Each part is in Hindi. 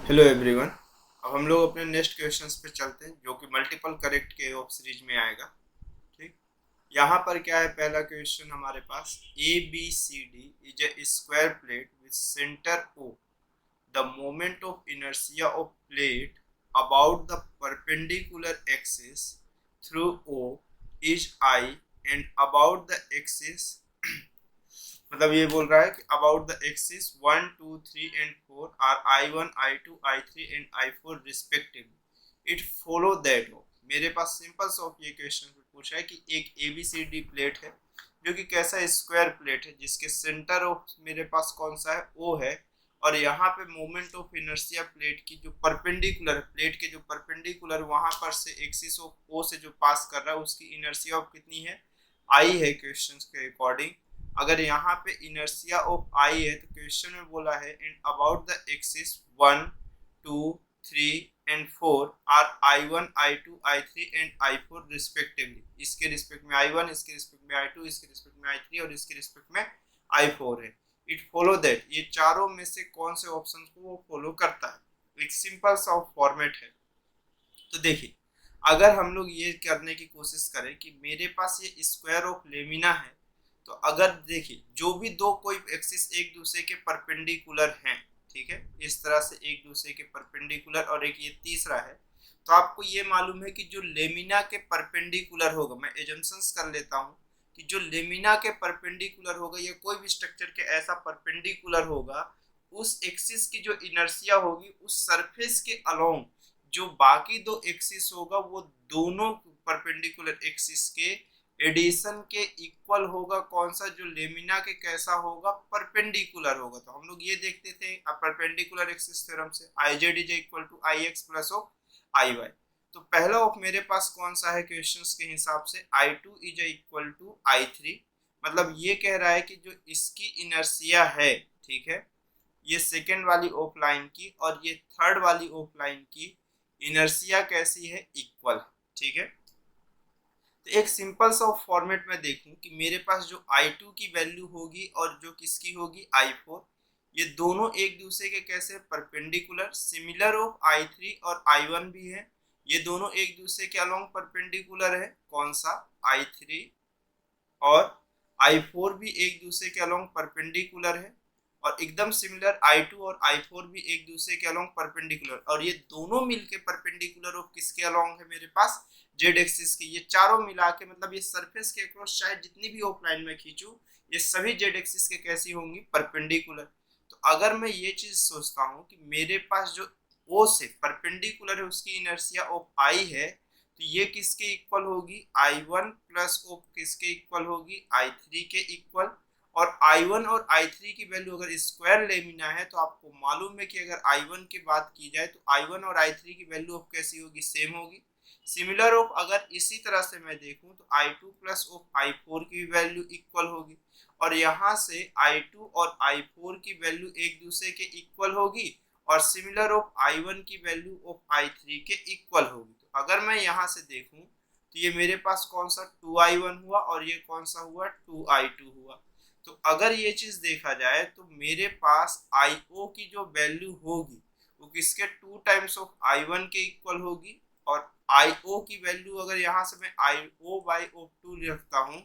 Hello everyone. अब हम लोग अपने नेक्स्ट क्वेश्चंस पे चलते हैं जो कि मल्टीपल करेक्ट के ऑफ सीरीज में आएगा। ठीक। यहाँ पर क्या है, पहला क्वेश्चन हमारे पास A B C D is a square plate with centre O. The moment of inertia of plate about the perpendicular axis through O is I and about the axis मतलब ये बोल रहा है कि about the axis 1 2 3 and 4 are I1 I2 I3 and I4 respectively. It follow that हो। मेरे पास सिंपल सा ये क्वेश्चन पूछा है कि एक ABCD प्लेट है जो कि कैसा स्क्वायर प्लेट है जिसके सेंटर ऑफ मेरे पास कौन सा है, O है। और यहाँ पे मोमेंट ऑफ इनर्शिया प्लेट की जो परपेंडिकुलर प्लेट के जो परपेंडिकुलर वहां पर से एक्सिस ऑफ O से जो पास कर रहा है उसकी इनर्शिया ऑफ कितनी है, I है क्वेश्चन के अकॉर्डिंग। अगर यहाँ पे इनर्शिया ऑफ आई है तो क्वेश्चन में बोला है and about the axis 1 2 3 and 4 are I1 I2 I3 and I4 respectively. इसके रिस्पेक्ट में I1, इसके रिस्पेक्ट में I2, इसके रिस्पेक्ट में I3 और इसके रिस्पेक्ट में I4 है। इट फॉलो दैट, ये चारों में से कौन से ऑप्शन को वो फॉलो करता है। एक सिंपल सा फॉर्मेट है। तो देखिए, अगर हम लोग ये करने की कोशिश करें कि मेरे पास ये स्क्वायर ऑफ लेमिना है, तो अगर देखिए जो भी दो कोई एक्सिस एक दूसरे के परपेंडिकुलर हैं, ठीक है, इस तरह से एक दूसरे के परपेंडिकुलर और एक ये तीसरा है, तो आपको ये मालूम है कि जो लेमिना के परपेंडिकुलर होगा, मैं एजम्पशंस कर लेता हूँ कि जो लेमिना के परपेंडिकुलर होगा या कोई भी स्ट्रक्चर के ऐसा परपेंडिकुलर होगा, उस एक्सिस की जो इनर्शिया होगी उस सरफेस के अलोंग जो बाकी दो एक्सिस होगा वो दोनों परपेंडिकुलर एक्सिस के एडिशन के इक्वल होगा। कौन सा, जो लेमिना के कैसा होगा, परपेंडिकुलर होगा। तो हम लोग ये देखते थे परपेंडिकुलर एक्सिस थ्योरम से I z is equal to I x plus of I y. तो पहला ऑफ मेरे पास कौन सा है क्वेश्चंस के हिसाब से, I two is equal to I three. मतलब ये कह रहा है कि जो इसकी इनर्शिया है, ठीक है, ये सेकेंड वाली ऑफलाइन की और ये थर्ड वाली ऑफलाइन की इनर्शिया कैसी है, इक्वल। ठीक है। तो एक सिंपल सा फॉर्मेट में देखूं कि मेरे पास जो I2 की वैल्यू होगी और जो किसकी होगी I4, ये दोनों एक दूसरे के कैसे परपेंडिकुलर, सिमिलर ऑफ I3 और I1 भी है। ये दोनों एक दूसरे के अलोंग परपेंडिकुलर है। कौन सा, I3 और I4 भी एक दूसरे के अलोंग परपेंडिकुलर है। और एकदम सिमिलर I2 और I4 भी एक दूसरे के अलोंग परपेंडिकुलर, और ये दोनों मिलके परपेंडिकुलर ऑफ किसके अलोंग है मेरे पास, जेड एक्सिस के। ये चारों मिला के मतलब ये सरफेस के अक्रॉस चाहे जितनी भी ऑफलाइन में खींचू, ये सभी जेड एक्सिस के कैसी होंगी, परपेंडिकुलर। तो अगर मैं ये चीज सोचता हूँ कि मेरे पास जो ओ से परपेंडिकुलर है उसकी इनर्शिया ऑफ आई है, तो ये किसके इक्वल होगी, I1 प्लस ऑफ किसके इक्वल होगी, I3 के इक्वल। और I1 और I3 की वैल्यू अगर स्क्वायर लेमिना है तो आपको मालूम है कि अगर I1 की बात की जाए तो I1 और I3 की वैल्यू ऑफ कैसी होगी, सेम होगी। सिमिलर ऑफ अगर इसी तरह से मैं देखूं तो I2 प्लस ऑफ I4 की वैल्यू इक्वल होगी। और यहाँ से I2 और I4 की वैल्यू एक दूसरे के इक्वल होगी और सिमिलर ऑफ I1 की वैल्यू ऑफ I3 के इक्वल होगी। तो अगर मैं यहाँ से देखूं तो ये मेरे पास कौन सा 2I1 हुआ और ये कौन सा हुआ 2I2 हुआ। तो अगर ये चीज देखा जाए तो मेरे पास IO की जो वैल्यू होगी वो किसके 2 टाइम्स ऑफ I1 के इक्वल होगी। और IO की वैल्यू अगर यहाँ से मैं IO बाई ऑफ 2 रखता हूँ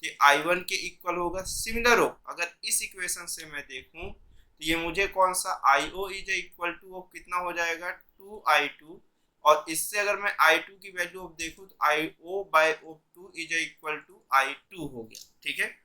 कि I1 के इक्वल होगा। सिमिलर हो अगर इस इक्वेशन से मैं देखूं तो ये मुझे कौन सा IO is equal to of कितना हो जाएगा 2I2। और इससे अगर मैं I2 की वैल्यू ऑफ देखूं तो IO by of 2 is equal to I2 हो गया। ठीक है।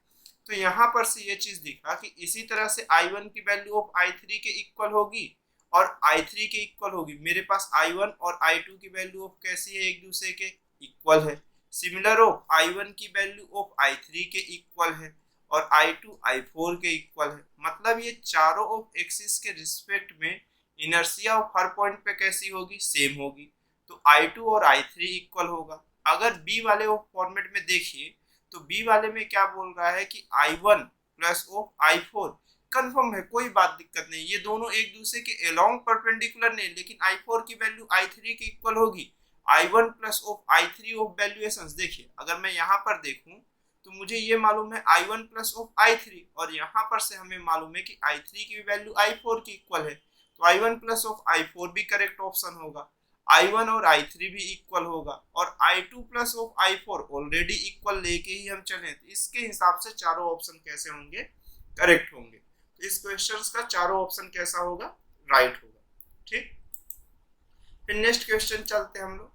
तो यहाँ पर से ये चीज दिखा कि इसी तरह से I1 की वैल्यू ऑफ I3 के इक्वल होगी और I3 के इक्वल होगी। मेरे पास I1 और I2 की वैल्यू ऑफ कैसी है, एक दूसरे के इक्वल है। सिमिलर ऑफ I1 की वैल्यू ऑफ I3 के इक्वल है और I2 I4 के इक्वल है। मतलब ये चारों ऑफ एक्सिस के रिस्पेक्ट में इनर्शिया ऑफ हर पॉइंट पे कैसी होगी, सेम होगी। तो I2 और I3 इक्वल होगा। अगर बी वाले फॉर्मेट में देखिए तो बी वाले में क्या बोल रहा है कि I1 plus of I4 confirm है, कोई बात दिक्कत नहीं, ये दोनों एक दूसरे के अलोंग परपेंडिकुलर नहीं, लेकिन I4 की वैल्यू I3 के इक्वल होगी। I1 plus of I3 of valuations देखिए, अगर मैं यहाँ पर देखूं तो मुझे ये मालूम है I1 प्लस ऑफ I3 और यहाँ पर से हमें मालूम है कि I3 की वैल्यू I4 की इक्वल है। तो I1 प्लस ऑफ I4 भी करेक्ट ऑप्शन होगा, I1 और I3 भी इक्वल होगा, और I2 plus of I4 already equal लेके ही हम चले, तो इसके हिसाब से चारों ऑप्शन कैसे होंगे, करेक्ट होंगे। तो इस क्वेश्चन का चारों ऑप्शन कैसा होगा, राइट होगा। ठीक, फिर नेक्स्ट क्वेश्चन चलते हैं हम लोग।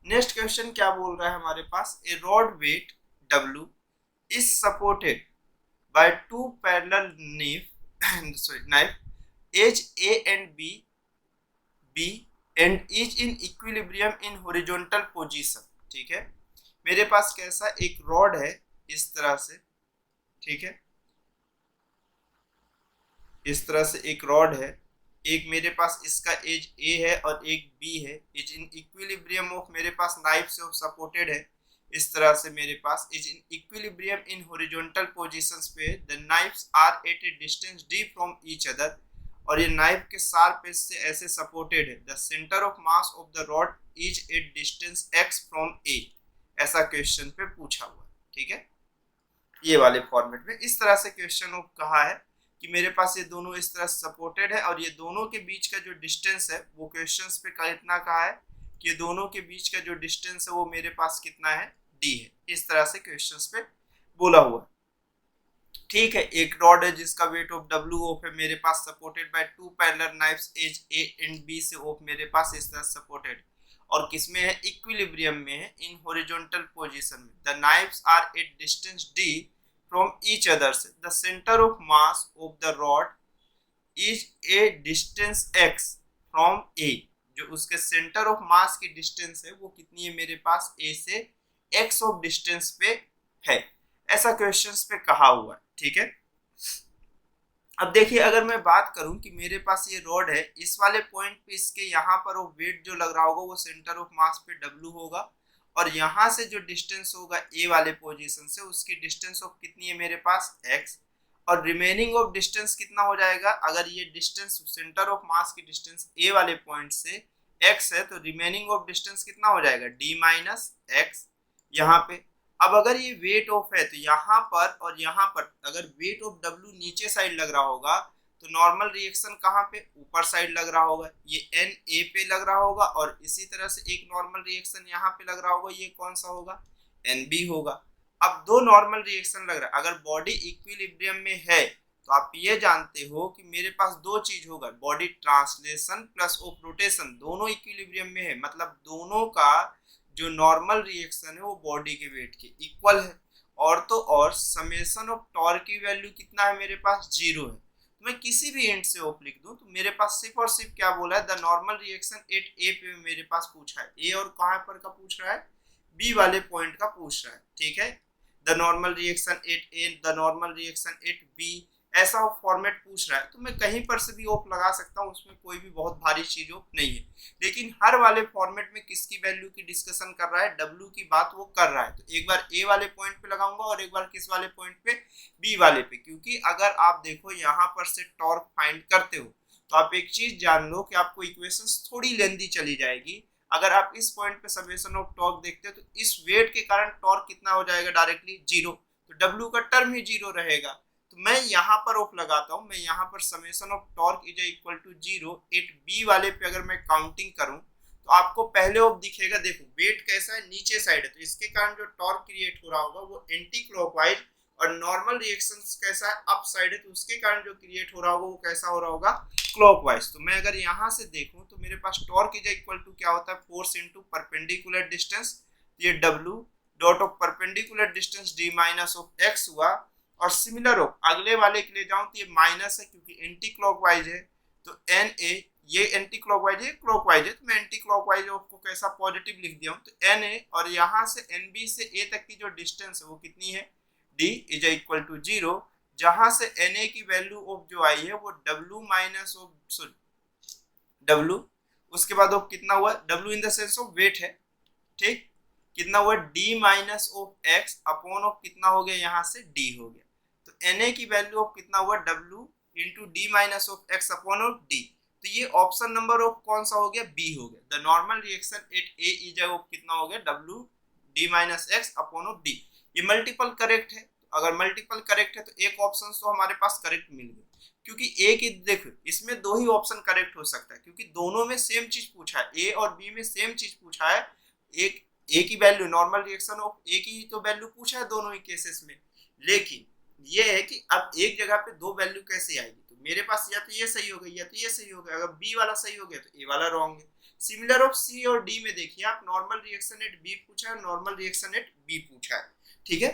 नेक्स्ट क्वेश्चन क्या बोल रहा है हमारे पास, a rod weight W is supported by two parallel knife edge A and B and is in equilibrium in horizontal position। ठीक है, मेरे पास कैसा एक रॉड है इस तरह से, ठीक है, इस तरह से एक रॉड है, एक मेरे पास इसका एज A है और एक B है, इज इन इक्विलिब्रियम ऑफ मेरे पास नाइफ से सपोर्टेड है, इस तरह से मेरे पास is in equilibrium in horizontal positions पे the knives are at a distance D from each other, और ये नाइफ के शार्प एज से ऐसे सपोर्टेड है, the centre of mass of the rod is at distance X from A, ऐसा क्वेश्चन पे पूछा हुआ है। ठीक है, ये वाले फॉर्मेट में इस तरह से क्वेश्चन कहा है कि मेरे पास ये दोनों इस तरह सपोर्टेड है, और ये दोनों के बीच का जो डिस्टेंस है वो क्वेश्चंस पे कितना कहा है कि ये दोनों के बीच का जो डिस्टेंस है वो मेरे पास कितना है, D है, इस तरह से क्वेश्चंस पे बोला हुआ। ठीक है, एक रॉड है जिसका वेट ऑफ W ऑफ है मेरे पास supported by two parallel knives edge A and B से ऑफ मेरे पास इस तरह सपोर्टेड, और किसमें है, इक्विलिब्रियम में है, इन हॉरिजॉन्टल पोजीशन में, the knives are at distance D from each other, the center of mass of the rod is a distance x from A, जो उसके सेंटर ऑफ मास की डिस्टेंस है वो कितनी है मेरे पास, A से x ऑफ डिस्टेंस पे है, ऐसा क्वेश्चंस पे कहा हुआ है। ठीक है, अब देखिए अगर मैं बात करूं कि मेरे पास ये रॉड है, इस वाले पॉइंट पे इसके यहाँ पर वो वेट जो लग रहा होगा वो सेंटर ऑफ मास पे W होगा, और यहाँ से जो डिस्टेंस होगा A वाले पोजीशन से उसकी डिस्टेंस ऑफ कितनी है मेरे पास x, और रिमेनिंग ऑफ डिस्टेंस कितना हो जाएगा, अगर ये डिस्टेंस सेंटर ऑफ मास की डिस्टेंस A वाले पॉइंट से x है तो रिमेनिंग ऑफ डिस्टेंस कितना हो जाएगा, D माइनस x यहाँ पे। अब अगर ये वेट ऑफ है तो यहाँ पर और यहाँ पर अगर वेट ऑफ W नीचे साइड लग रहा होगा तो नॉर्मल रिएक्शन कहाँ पे, ऊपर साइड लग रहा होगा, ये N A पे लग रहा होगा, और इसी तरह से एक नॉर्मल रिएक्शन यहाँ पे लग रहा होगा, ये कौन सा होगा, NB होगा। अब दो नॉर्मल रिएक्शन लग रहा है, अगर बॉडी इक्विलिब्रियम में है तो आप ये जानते हो कि मेरे पास दो चीज होगा, body translation plus of rotation, दोनों इक्विलिब्रियम में है, मतलब दोनों का जो नॉर्मल रिएक्शन है वो बॉडी के वेट के इक्वल है, और तो और समेशन ऑफ टॉर्क की वैल्यू कितना है मेरे पास, 0 है। मैं किसी भी एंड से ऑफ लिख दूं तो मेरे पास सिर्फ और सिर्फ क्या बोला है, the normal reaction at A पे मेरे पास पूछा है, A और कहां पर का पूछ रहा है, B वाले पॉइंट का पूछ रहा है। ठीक है, the normal reaction at A, the normal reaction at B, ऐसा फॉर्मेट पूछ रहा है, तो मैं कहीं पर से भी ऑफ लगा सकता हूं, उसमें कोई भी बहुत भारी चीज ऑफ नहीं है, लेकिन हर वाले फॉर्मेट में किसकी वैल्यू की डिस्कशन कर रहा है, W की बात वो कर रहा है, तो एक बार A वाले पॉइंट पे लगाऊंगा और एक बार किस वाले पॉइंट पे, B वाले पे, क्योंकि अगर आप देखो यहाँ पर से टॉर्क फाइंड करते हो तो आप एक चीज जान लो कि आपको इक्वेशंस थोड़ी लेंदी चली जाएगी। अगर आप इस पॉइंट पे समेशन ऑफ टॉर्क देखते हो तो इस वेट के कारण टॉर्क कितना हो जाएगा, डायरेक्टली 0, तो W का टर्म ही 0 रहेगा, तो मैं यहाँ पर ऑफ लगाता हूँ, मैं यहाँ पर summation of torque is equal to 0 at B वाले पे अगर मैं काउंटिंग करूँ तो आपको पहले ऑफ दिखेगा, देखो वेट कैसा है, नीचे साइड है, तो इसके कारण जो टॉर्क क्रिएट हो रहा होगा वो एंटी क्लॉकवाइज, और नॉर्मल रिएक्शन कैसा है, अप साइड है, तो उसके कारण जो क्रिएट हो रहा होगा वो कैसा हो रहा होगा, क्लॉकवाइज। तो मैं अगर यहाँ से देखूँ तो मेरे पास टॉर्क इज इक्वल टू क्या होता है, फोर्स इनटू परपेंडिकुलर डिस्टेंस, ये W dot of perpendicular distance D minus of x हुआ, और सिमिलर हो अगले वाले के लिए जाऊं तो ये माइनस है क्योंकि एंटी क्लॉकवाइज है, तो NA, ये एंटी क्लॉकवाइज है, क्लॉकवाइज है, तो मैं एंटी क्लॉकवाइज को कैसा पॉजिटिव लिख दिया हूं, तो NA, और यहाँ से NB से A तक की जो डिस्टेंस है वो कितनी है, D इज इक्वल टू 0, जहां से NA की वैल्यू ऑफ जो आई है वो W minus of, sorry W, उसके बाद ऑफ कितना हुआ, W in the sense of weight है, ठीक, कितना हुआ, D minus of x upon of कितना हो गया, यहाँ से D हो गया, तो Na की वैल्यू ऑफ कितना हुआ, W into D minus of x upon of D, तो ये ऑप्शन नंबर ऑफ कौन सा हो गया, B हो गया, the normal reaction at A is of कितना हो गया, W D minus x upon of D, ये मल्टीपल करेक्ट है, अगर मल्टीपल करेक्ट है तो एक ऑप्शन तो हमारे पास करेक्ट मिल गया, क्योंकि ए की देखो इसमें दो ही ऑप्शन करेक्ट हो सकता है, क्योंकि दोनों में सेम चीज पूछा है, ए और बी में सेम चीज पूछा है। एक ए की वैल्यू नॉर्मल रिएक्शन ऑफ ए की ही तो वैल्यू पूछा है दोनों ही केसेस में। लेकिन ये है कि अब एक जगह पे दो वैल्यू कैसे आएगी, तो मेरे पास या तो ये सही हो गई या तो ये सही हो गया। अगर बी वाला सही हो गया तो ए वाला रॉन्ग है। सिमिलर ऑफ सी और डी में देखिए आप, नॉर्मल रिएक्शन एट बी पूछा है, नॉर्मल रिएक्शन एट बी पूछा है, ठीक है।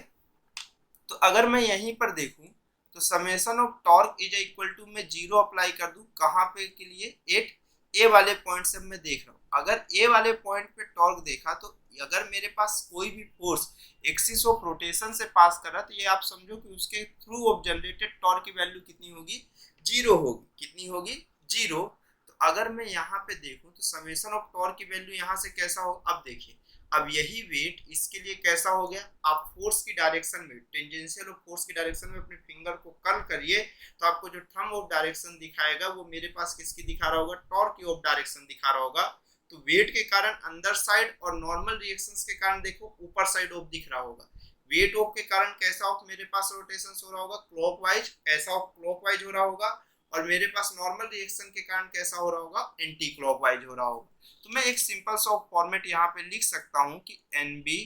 तो अगर मैं यहीं पर देखूं तो summation of torque is equal to, मैं जीरो अप्लाई कर दूं कहां पे के लिए, एट ए वाले पॉइंट से मैं देख रहा हूं। अगर ए वाले पॉइंट पे टॉर्क देखा तो अगर मेरे पास कोई भी फोर्स एक्सिस ऑफ रोटेशन से पास कर रहा है तो ये आप समझो कि उसके थ्रू ऑफ जनरेटेड टॉर्क की वैल्यू कितनी होगी, जीरो होगी। कितनी होगी, जीरो। तो अगर मैं यहाँ पे देखूं तो समेशन ऑफ टॉर्क की वैल्यू यहाँ से कैसा हो, अब देखिए अब यही वेट इसके लिए कैसा हो गया, आप फोर्स की डायरेक्शन में, टेंजेंशियल ऑफ फोर्स की डायरेक्शन में अपने फिंगर को कर्ल करिए तो आपको जो थंब ऑफ डायरेक्शन दिखाएगा वो मेरे पास किसकी दिखा रहा होगा, टॉर्क की ऑफ डायरेक्शन दिखा रहा होगा। तो वेट के कारण अंदर साइड और नॉर्मल रिएक्शंस के कारण देखो ऊपर साइड ऑफ दिख रहा होगा। वेट ऑफ के कारण कैसा ऑफ मेरे पास रोटेशन हो रहा होगा, क्लॉकवाइज, ऐसा ऑफ क्लॉकवाइज हो रहा होगा। और मेरे पास नॉर्मल रिएक्शन के कारण कैसा हो रहा होगा, एंटी क्लॉकवाइज हो रहा होगा। तो मैं एक सिंपल सा फॉर्मेट यहाँ पे लिख सकता हूँ कि n b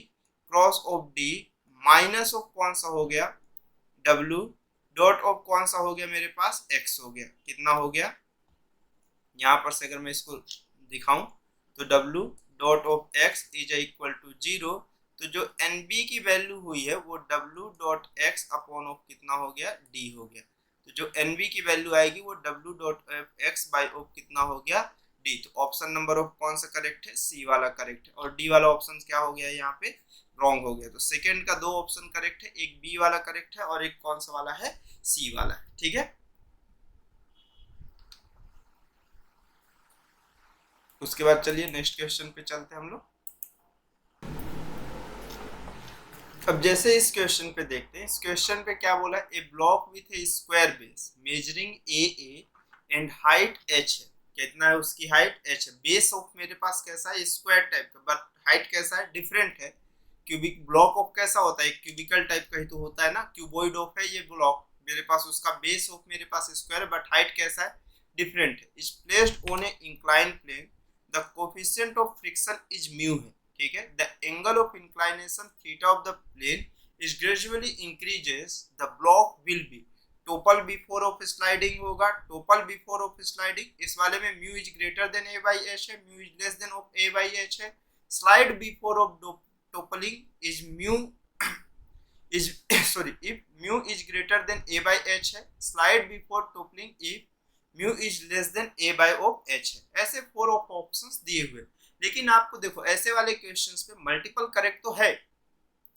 cross of d minus of कौन सा हो गया, डब्ल्यू डॉट ऑफ कौन सा हो गया मेरे पास, एक्स हो गया। कितना हो गया, यहाँ पर से अगर मैं इसको दिखाऊं तो डब्ल्यू dot of x is equal to zero. तो जो एन बी की वैल्यू हुई है वो डब्ल्यू डॉट एक्स अपॉन ऑफ कितना हो गया, डी हो गया। तो जो एन बी की वैल्यू आएगी वो डब्ल्यू डॉट एक्स बाई ऑफ कितना हो गया, डी। तो ऑप्शन नंबर ऑफ कौन सा करेक्ट है, सी वाला करेक्ट है। और डी वाला ऑप्शन क्या हो गया यहाँ पे, रॉन्ग हो गया। तो सेकंड का दो ऑप्शन करेक्ट है, एक बी वाला करेक्ट है और एक कौन सा वाला है, सी वाला है, ठीक है। उसके बाद चलिए नेक्स्ट क्वेश्चन पे चलते हैं हम लोग। अब जैसे इस क्वेश्चन पे देखते हैं, इस क्वेश्चन पे क्या बोला है, a block with a square base measuring a and height H है। कितना है उसकी हाइट, एच है। बेस ऑफ मेरे पास कैसा है, स्क्वायर टाइप का, बट हाइट कैसा है, डिफरेंट है। क्यूबिक ब्लॉक ऑफ कैसा होता है, क्यूबिकल टाइप का ही तो होता है ना, क्यूबॉइड ऑफ है ये ब्लॉक मेरे पास, उसका बेस ऑफ मेरे पास स्क्वायर है बट हाइट कैसा है, डिफरेंट है। Is placed on a incline plane, the coefficient of friction is mu है, ठीक है। The angle of inclination theta of the plane is gradually increases, the block will be, topple before of sliding होगा, टोपल बिफोर ऑफ स्लाइडिंग इस वाले में mu is greater than a by H है, mu is less than of a by H है। Slide before of toppling is mu is sorry if mu is greater than a by H है, slide before toppling if mu is less than a by of H है। ऐसे फोर ऑफ ऑप्शंस दिए हुए। लेकिन आपको देखो ऐसे वाले क्वेश्चंस पे मल्टीपल करेक्ट तो है,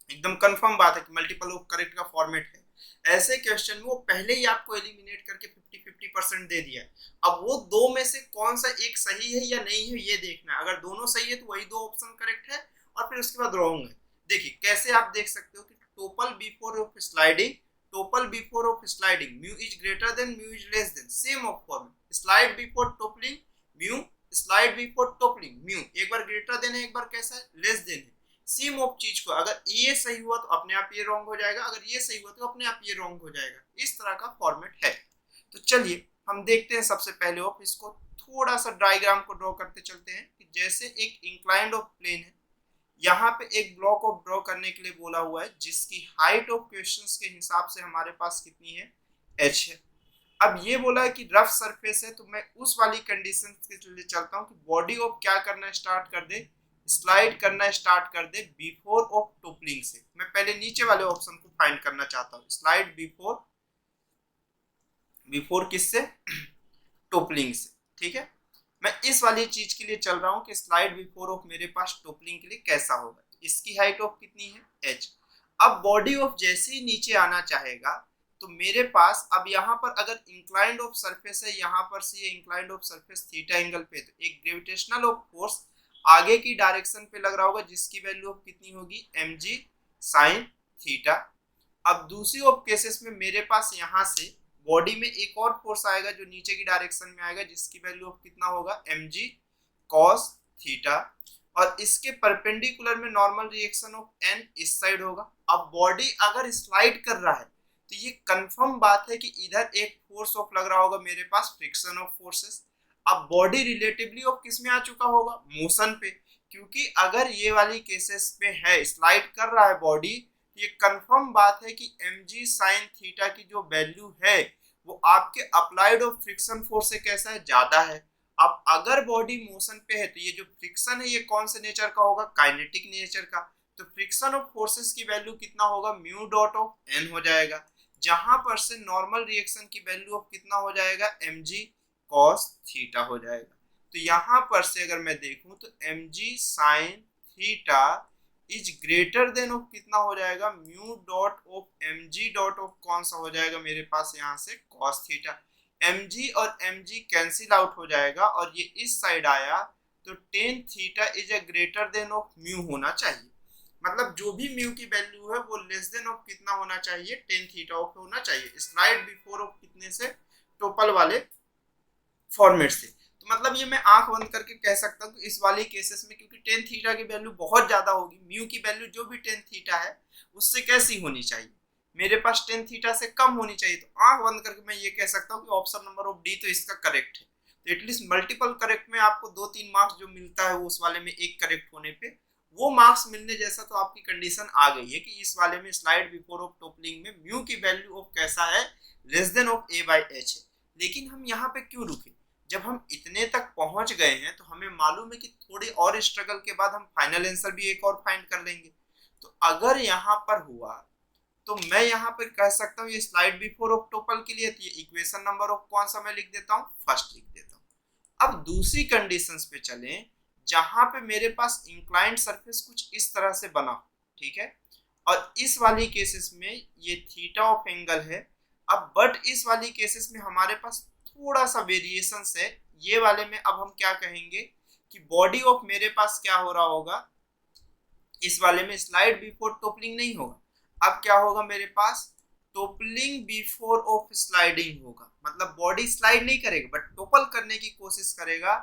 एकदम कंफर्म बात है कि मल्टीपल ऑफ करेक्ट का फॉर्मेट है। ऐसे क्वेश्चन में वो पहले ही आपको एलिमिनेट करके 50-50% दे दिया है। अब वो दो में से कौन सा एक सही है या नहीं है ये देखना है। अगर दोनों सही है तो वही दो ऑप्शन करेक्ट है और फिर उसके बाद रॉन्ग है। देखिए कैसे आप देख सकते हो कि topple before of sliding, topple before of sliding mu is greater than, mu is less than, same of form. Slide before toppling mu, slide before toppling mu, एक बार ग्रेटर देन है एक बार कैसा है, लेस देन है। सेम ऑफ चीज को अगर ये सही हुआ तो अपने आप ये रॉन्ग हो जाएगा, अगर ये सही हुआ तो अपने आप ये रॉन्ग हो जाएगा। इस तरह का फॉर्मेट है। तो चलिए हम देखते हैं सबसे पहले ऑफ इसको थोड़ा सा डायग्राम को ड्रॉ करते चलते हैं कि जैसे एक इंक्लाइंड ऑफ प्लेन है, यहाँ पे एक ब्लॉक ऑफ ड्रॉ करने के लिए बोला हुआ है जिसकी हाइट ऑफ क्वेश्चंस के हिसाब से हमारे पास कितनी है, एच है। अब ये बोला है कि रफ सरफेस है तो मैं उस वाली कंडीशन के लिए चलता हूँ कि बॉडी ऑफ क्या करना स्टार्ट कर दे, स्लाइड करना स्टार्ट कर दे बिफोर ऑफ टोपलिंग से। मैं पहले नीचे वाले ऑप्शन को फाइंड करना चाहता हूँ, स्लाइड बिफोर, बिफोर किससे, टोपलिंग से, ठीक है। मैं इस वाली चीज के लिए चल रहा हूँ कि स्लाइड बिफोर ऑफ मेरे पास टोपलिंग के लिए कैसा होगा। इसकी हाइट ऑफ कितनी है, एच। अब बॉडी ऑफ जैसे ही नीचे आना चाहेगा तो मेरे पास अब यहाँ पर अगर इंक्लाइंड ऑफ सरफेस है, यहाँ पर से ये inclined of surface theta angle पे, तो एक ग्रेविटेशनल ऑफ फोर्स आगे की डायरेक्शन पे लग रहा होगा जिसकी वैल्यू ऑफ कितनी होगी, mg sin थीटा। अब दूसरी ऑफ केसेस में मेरे पास यहाँ से बॉडी में एक और फोर्स आएगा जो नीचे की डायरेक्शन में आएगा जिसकी वैल्यू ऑफ कितना होगा, mg cos थीटा। और इसके परपेंडिकुलर में नॉर्मल रिएक्शन ऑफ n इस साइड होगा। अब बॉडी अगर स्लाइड कर रहा है तो ये कंफर्म बात है कि इधर एक फोर्स ऑफ लग रहा होगा मेरे पास, फ्रिक्शन ऑफ फोर्सेस। अब बॉडी रिलेटिवली ऑफ किस में आ चुका होगा, मोशन पे, क्योंकि अगर ये वाली केसेस पे है, स्लाइड कर रहा है बॉडी, ये कंफर्म बात है कि mg sin थीटा की जो वैल्यू है वो आपके अप्लाइड ऑफ फ्रिक्शन फोर्स से कैसा है, ज्यादा है। अब अगर बॉडी मोशन पे है तो ये जो फ्रिक्शन है ये कौन से नेचर का होगा, काइनेटिक नेचर का। तो फ्रिक्शन ऑफ फोर्सेस की वैल्यू कितना होगा, म्यू डॉट ऑफ n हो जाएगा, जहां पर से नॉर्मल रिएक्शन की वैल्यू ऑफ कितना हो जाएगा, mg cos थीटा हो जाएगा। तो यहाँ पर से अगर मैं देखूं तो mg sin theta is greater than of कितना हो जाएगा, mu dot of mg dot of कौन सा हो जाएगा मेरे पास यहाँ से, cos थीटा। mg और mg कैंसिल आउट हो जाएगा और ये इस साइड आया तो tan theta is a greater than of mu होना चाहिए। मतलब जो भी म्यू की वैल्यू है वो लेस देन ऑफ कितना होना चाहिए, टेन थीटा ऑफ होना चाहिए। स्लाइड बिफोर ऑफ कितने से, टोपल वाले फॉर्मेट से। तो मतलब ये मैं आंख बंद करके कह सकता हूँ कि इस वाले केसेस में, क्योंकि टेन थीटा की वैल्यू बहुत ज्यादा होगी, म्यू की वैल्यू जो भी टेन थीटा है उससे कैसी होनी चाहिए, मेरे पास टेन थीटा से कम होनी चाहिए। तो आंख बंद करके मैं ये कह सकता हूँ कि ऑप्शन नंबर ऑफ डी तो इसका करेक्ट है। तो एटलीस्ट मल्टीपल करेक्ट में आपको 2-3 मार्क्स जो मिलता है उस वाले में एक करेक्ट होने पे, वो मार्क्स मिलने जैसा तो आपकी कंडीशन आ गई है कि इस वाले में स्लाइड बिफोर ऑफ टोपलिंग में म्यू की वैल्यू ऑफ कैसा है, less than of a by H है। लेकिन हम यहाँ पे क्यों रुके, जब हम इतने तक पहुंच गए हैं तो हमें मालूम है कि थोड़ी और स्ट्रगल के बाद हम फाइनल आंसर भी एक और फाइंड कर लेंगे। तो अगर यहाँ पर हुआ तो मैं यहाँ पर कह सकता हूँ ये स्लाइड बिफोर ऑफ टोपल के लिए, ये इक्वेशन नंबर ऑफ कौन सा मैं लिख देता हूँ, फर्स्ट लिख देता हूँ। अब दूसरी कंडीशंस पे चलें जहां पे मेरे पास इंक्लाइंड सरफेस कुछ इस तरह से बना, ठीक है, और इस वाली केसेस में ये थीटा ऑफ एंगल है। अब बट इस वाली केसेस में हमारे पास थोड़ा सा वेरिएशन है, ये वाले में अब हम क्या कहेंगे कि बॉडी ऑफ मेरे पास क्या हो रहा होगा, इस वाले में स्लाइड बिफोर टोपलिंग नहीं होगा, अब क्या होगा मेरे पास, टोपलिंग बिफोर ऑफ स्लाइडिंग होगा। मतलब बॉडी स्लाइड नहीं करेगा बट टोपल करने की कोशिश करेगा,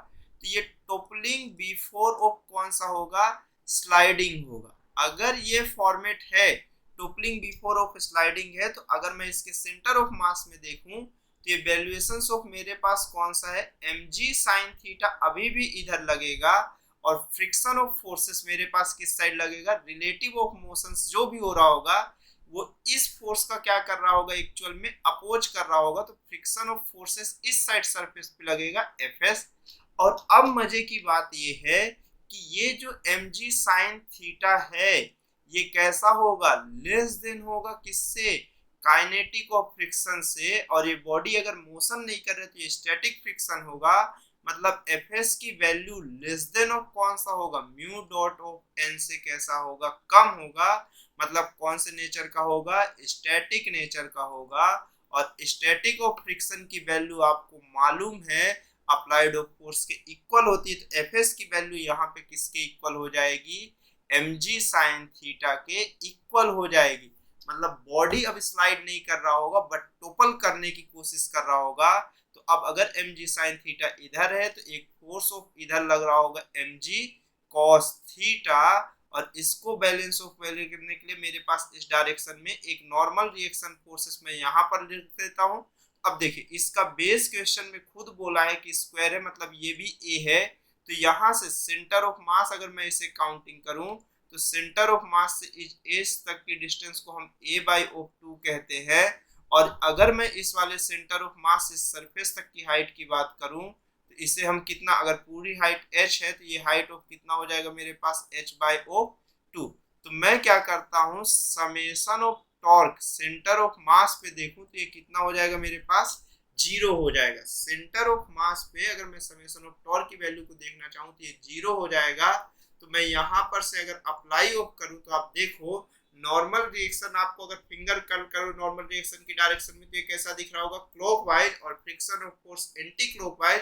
तो ये टोपलिंग बिफोर ऑफ कौन सा होगा, स्लाइडिंग होगा। अगर ये फॉर्मेट है टोपलिंग बिफोर ऑफ स्लाइडिंग है, तो अगर मैं इसके सेंटर ऑफ मास में देखूं तो ये वैल्यूएशंस ऑफ मेरे पास कौन सा है, mg sin थीटा अभी भी इधर लगेगा, और फ्रिक्शन ऑफ फोर्सेस मेरे पास किस साइड लगेगा, रिलेटिव ऑफ मोशंस जो भी हो रहा होगा वो इस फोर्स का क्या कर रहा होगा, एक्चुअल में अपोज कर रहा होगा। तो फ्रिक्शन ऑफ फोर्सेस इस साइड सरफेस पे लगेगा Fs। और अब मजे की बात ये है कि ये जो mg sin थीटा है ये कैसा होगा, लेस देन होगा किससे, काइनेटिक ऑफ फ्रिक्शन से। और ये बॉडी अगर मोशन नहीं कर रहे तो ये स्टैटिक फ्रिक्शन होगा। मतलब Fs की वैल्यू लेस देन ऑफ कौन सा होगा, म्यू डॉट ऑफ n से कैसा होगा, कम होगा। मतलब कौन से नेचर का होगा, स्टैटिक नेचर का होगा। और स्टैटिक ऑफ फ्रिक्शन की वैल्यू आपको मालूम है अप्लाइड ऑफ फोर्स के इक्वल होती है। तो Fs की वैल्यू यहाँ पे किसके इक्वल हो जाएगी, mg sin थीटा के इक्वल हो जाएगी। मतलब बॉडी अब स्लाइड नहीं कर रहा होगा बट टोपल करने की कोशिश कर रहा होगा। तो अब अगर mg sin थीटा इधर है तो एक फोर्स ऑफ इधर लग रहा होगा mg cos थीटा, और इसको बैलेंस ऑफ वैल्यू करने के लिए मेरे पास इस डायरेक्शन में एक नॉर्मल रिएक्शन फोर्सेस में यहाँ पर लिख देता हूँ। अब देखिए इसका बेस क्वेश्चन में खुद बोला है कि स्क्वायर है, मतलब ये भी a है। तो यहाँ से सेंटर ऑफ मास अगर मैं इसे काउंटिंग करूं तो सेंटर ऑफ मास से एज तक की डिस्टेंस को हम a बाई ऑफ 2 कहते हैं। और अगर मैं इस वाले सेंटर ऑफ मास से सरफेस तक की हाइट की बात करूं तो इसे हम कितना, अगर पूरी हाइट h है तो ये हाइट ऑफ कितना हो जाएगा मेरे पास h बाई ऑफ 2। तो मैं क्या करता हूं, summation of torque centre of मास पे देखूं तो ये कितना हो जाएगा मेरे पास, 0 हो जाएगा। सेंटर ऑफ मास पे अगर मैं समेशन ऑफ टॉर्क की वैल्यू को देखना चाहूं तो ये 0 हो जाएगा। तो मैं यहाँ पर से अगर अप्लाई ऑफ करूं तो आप देखो नॉर्मल रिएक्शन, आपको अगर फिंगर कर्ल करो नॉर्मल रिएक्शन की डायरेक्शन में तो ये कैसा दिख रहा होगा, क्लॉकवाइज, और friction of force anti clockwise.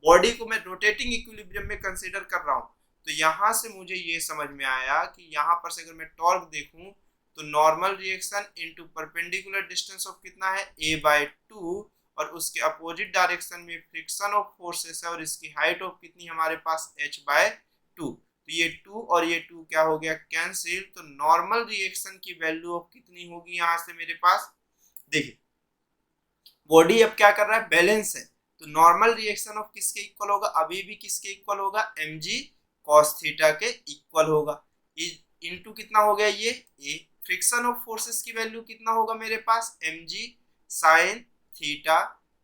Body को मैं रोटेटिंग इक्विलिब्रियम में कंसीडर कर रहा हूँ। तो यहाँ से मुझे ये समझ में आया कि यहाँ पर से अगर मैं टॉर्क देखूं तो normal reaction into perpendicular distance of कितना है, a बाई 2, और उसके अपोजिट डायरेक्शन में फ्रिक्शन ऑफ फोर्सेस है और इसकी हाइट ऑफ कितनी हमारे पास h बाई 2। तो ये 2 और ये 2 क्या हो गया, कैंसिल। तो नॉर्मल रिएक्शन की वैल्यू ऑफ कितनी होगी यहाँ से मेरे पास, देखिए बॉडी अब क्या कर रहा है, बैलेंस है, तो नॉर्मल रिएक्शन ऑफ किसके इक्वल होगा, अभी भी किसके इक्वल होगा, mg cos थीटा के इक्वल होगा। इनटू कितना हो गया ये a, फ्रिक्शन ऑफ फोर्सेस की वैल्यू कितना होगा मेरे पास, mg sin theta,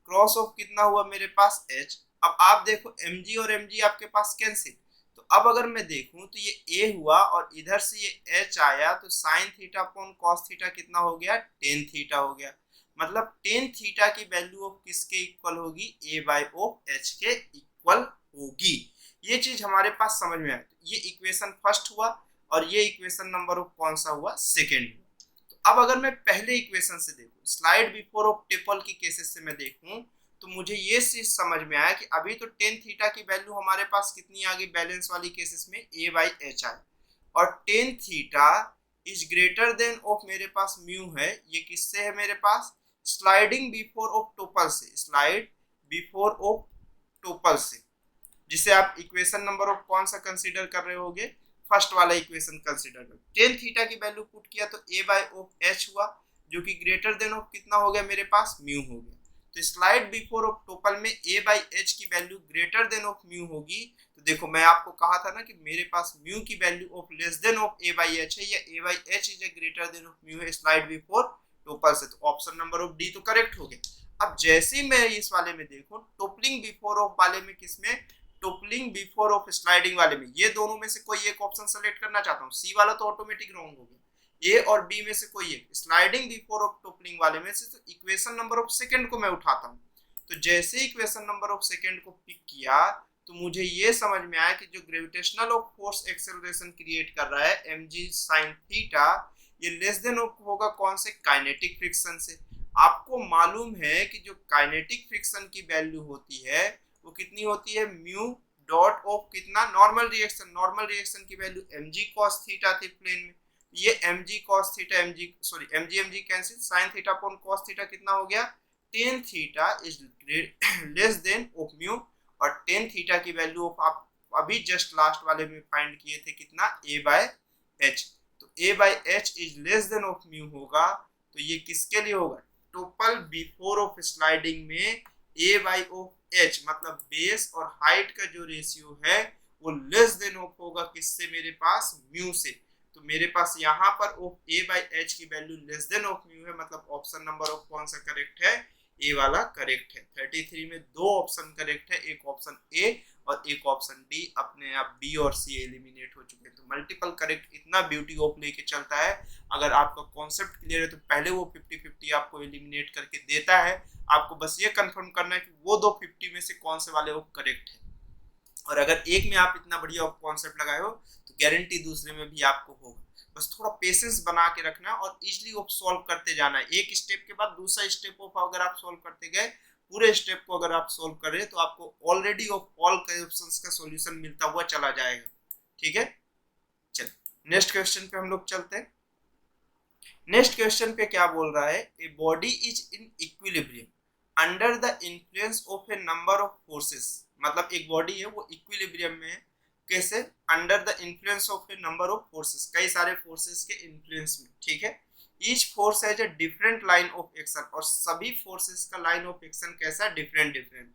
cross of कितना हुआ मेरे पास h। अब आप देखो mg और mg आपके पास कैंसिल, तो अब अगर मैं देखूं तो ये a हुआ और इधर से ये h आया, तो sin theta upon cos theta कितना हो गया, tan थीटा हो गया। मतलब टेन थीटा की वैल्यू ऑफ किसके इक्वल होगी, ए बाई ऑफ एच के इक्वल होगी। ये चीज हमारे पास समझ में आए, तो ये इक्वेशन फर्स्ट हुआ और ये इक्वेशन नंबर ऑफ कौन सा हुआ, सेकेंड हुआ। तो अब अगर मैं पहले इक्वेशन से देखूं, स्लाइड बिफोर ऑफ टेपल की केसेस से मैं देखूं, तो मुझे ये चीज समझ में आया कि अभी तो टेन थीटा की वैल्यू हमारे पास कितनी आ गई बैलेंस वाली केसेस में, ए बाई एच आई, और tan theta is greater than of मेरे पास म्यू है, ये किससे है मेरे पास, स्लाइडिंग बिफोर ऑफ टोपल से, स्लाइड बिफोर ऑफ टोपल से, जिसे आप इक्वेशन नंबर ऑफ कौन सा कंसीडर कर रहे होगे, फर्स्ट वाला इक्वेशन कंसीडर कर। टेन थीटा की वैल्यू पुट किया तो ए बाय ऑफ एच हुआ, जो कि ग्रेटर देन ऑफ कितना हो गया मेरे पास, म्यू हो गया। तो स्लाइड बिफोर ऑफ टोपल में ए बाई एच की value greater than of mu होगी। तो देखो मैं आपको कहा था ना कि मेरे पास म्यू की value of less than of a by H है, या a by H is greater than of mu है स्लाइड बिफोर टोपल से, तो ऑप्शन नंबर ऑफ डी तो करेक्ट हो गया। अब जैसे ही मैं इस वाले में देखूं, टोपलिंग बिफोर ऑफ वाले में, किसमें, टोपलिंग बिफोर ऑफ स्लाइडिंग वाले में, ये दोनों में से कोई एक ऑप्शन सेलेक्ट करना चाहता हूँ, सी वाला तो ऑटोमेटिक रॉन्ग हो गया, ए और बी में से कोई एक, स्लाइडिंग बिफोर ऑफ टोपलिंग वाले में से, तो इक्वेशन नंबर ऑफ सेकंड को मैं उठाता हूँ। तो जैसे इक्वेशन नंबर ऑफ सेकंड को पिक किया, तो मुझे ये समझ में आया कि जो gravitational of force acceleration create कर रहा है mg sin थीटा, ये लेस देन ऑफ होगा कौन से, काइनेटिक फ्रिक्शन से। आपको मालूम है कि जो काइनेटिक फ्रिक्शन की वैल्यू होती है वो कितनी होती है, म्यू डॉट ऑफ कितना, नॉर्मल रिएक्शन, नॉर्मल रिएक्शन की वैल्यू mg cos थीटा थी प्लेन में, ये mg cos theta mg cancel, sin theta upon cos theta कितना हो गया, tan theta is less than of mu, और tan थीटा की वैल्यू ऑफ आप अभी जस्ट लास्ट वाले में फाइंड किए थे कितना, a बाय h, तो a by h is less than of mu होगा, तो ये किसके लिए होगा, टोपल बिफोर ऑफ स्लाइडिंग में a बाय ऑफ h, मतलब बेस और हाइट का जो रेशियो है वो लेस देन ऑफ होगा किससे, मेरे पास म्यू से। तो मेरे पास यहाँ पर ऑफ a बाई एच की value less than of mu है, मतलब ऑप्शन नंबर ऑफ कौन सा करेक्ट है, ए वाला करेक्ट है। 33 में दो ऑप्शन करेक्ट है, एक ऑप्शन ए और एक ऑप्शन डी, अपने आप बी और सी एलिमिनेट हो चुके हैं। तो मल्टीपल करेक्ट इतना ब्यूटी ऑफ लेके चलता है, अगर आपका कॉन्सेप्ट क्लियर है तो पहले वो 50-50 आपको एलिमिनेट करके देता है, आपको बस ये कंफर्म करना है कि वो दो 50 में से कौन से वाले वो करेक्ट है, और अगर एक में आप इतना बढ़िया कॉन्सेप्ट लगाए हो तो गारंटी दूसरे में भी आपको होगा। बस थोड़ा पेशेंस बना के रखना है और इजीली ऑफ सॉल्व करते जाना है, एक स्टेप के बाद दूसरा स्टेप ऑफ अगर आप सॉल्व करते गए, पूरे स्टेप को अगर आप सॉल्व कर रहे तो आपको ऑलरेडी ऑफ ऑल क्वेश्चंस का सॉल्यूशन मिलता हुआ चला जाएगा। ठीक है, चलिए नेक्स्ट क्वेश्चन पे हम लोग चलते हैं। नेक्स्ट क्वेश्चन पे क्या बोल रहा है, a body is in equilibrium under the influence of A number of forces, मतलब एक बॉडी है वो इक्विलिब्रियम में है, कैसे, under the influence of A number of forces, कई सारे फोर्सेस के इन्फ्लुएंस में। ठीक है, each force has a different line of action, और सभी फोर्सेस का लाइन ऑफ एक्शन कैसा, different different.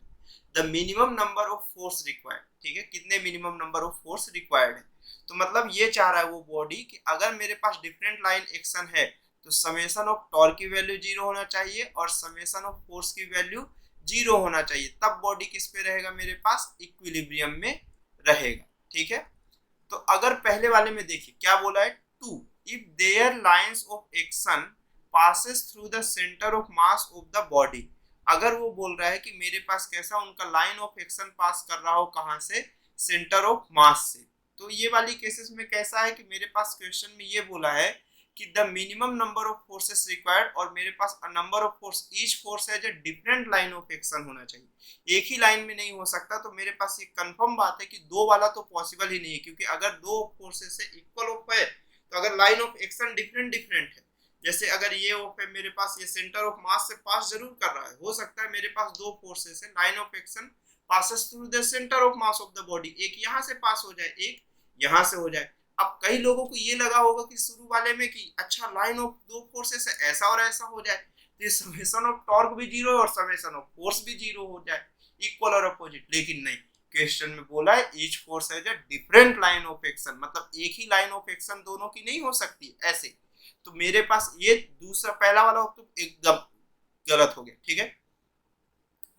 The minimum number of force required, ठीक है, कितने minimum number of force required है, तो मतलब ये चाह रहा है वो बॉडी कि अगर मेरे पास डिफरेंट लाइन एक्शन है तो समेशन ऑफ टॉर्क की वैल्यू 0 होना चाहिए और समेशन ऑफ फोर्स की वैल्यू 0 होना चाहिए, तब बॉडी किस पे रहेगा, मेरे पास इक्विलिब्रियम में रहेगा। ठीक है, तो अगर पहले वाले में देखिए क्या बोला है, two if their lines of action passes through the centre of mass of the body, अगर वो बोल रहा है कि मेरे पास कैसा उनका लाइन ऑफ एक्शन पास कर रहा हो, कहां से, सेंटर ऑफ मास से, तो ये वाली केसेस में कैसा है कि मेरे पास क्वेश्चन में ये बोला है कि the minimum number of forces required, और मेरे पास number of force, each force है जो डिफरेंट लाइन ऑफ एक्शन होना चाहिए, एक ही लाइन में नहीं हो सकता। तो मेरे पास ये कंफर्म बात है कि दो वाला तो पॉसिबल ही नहीं है, क्योंकि अगर दो फोर्सेस से इक्वल ऑफ है तो अगर line of action different different है, जैसे अगर ये ऑफ है मेरे पास, ये सेंटर ऑफ मास से पास जरूर कर रहा है, हो सकता है मेरे पास दो फोर्सेस है, line of action passes through the centre of mass of the body, एक यहाँ से पास हो जाए, एक यहाँ से हो जाए। अब कई लोगों को ये लगा होगा कि शुरू वाले में कि अच्छा लाइन ऑफ दो फोर्सेस है, ऐसा और ऐसा हो जाए, तो ये समेशन ऑफ टॉर्क भी जीरो और समेशन ऑफ फोर्स भी जीरो हो जाए, इक्वल और अपोजिट। लेकिन नहीं, क्वेश्चन में बोला है each force has a different line of action, मतलब एक ही लाइन ऑफ एक्शन दोनों की नहीं हो सकती ऐसे। तो मेरे पास ये दूसरा पहला वाला तो एकदम गलत हो गया, ठीक है।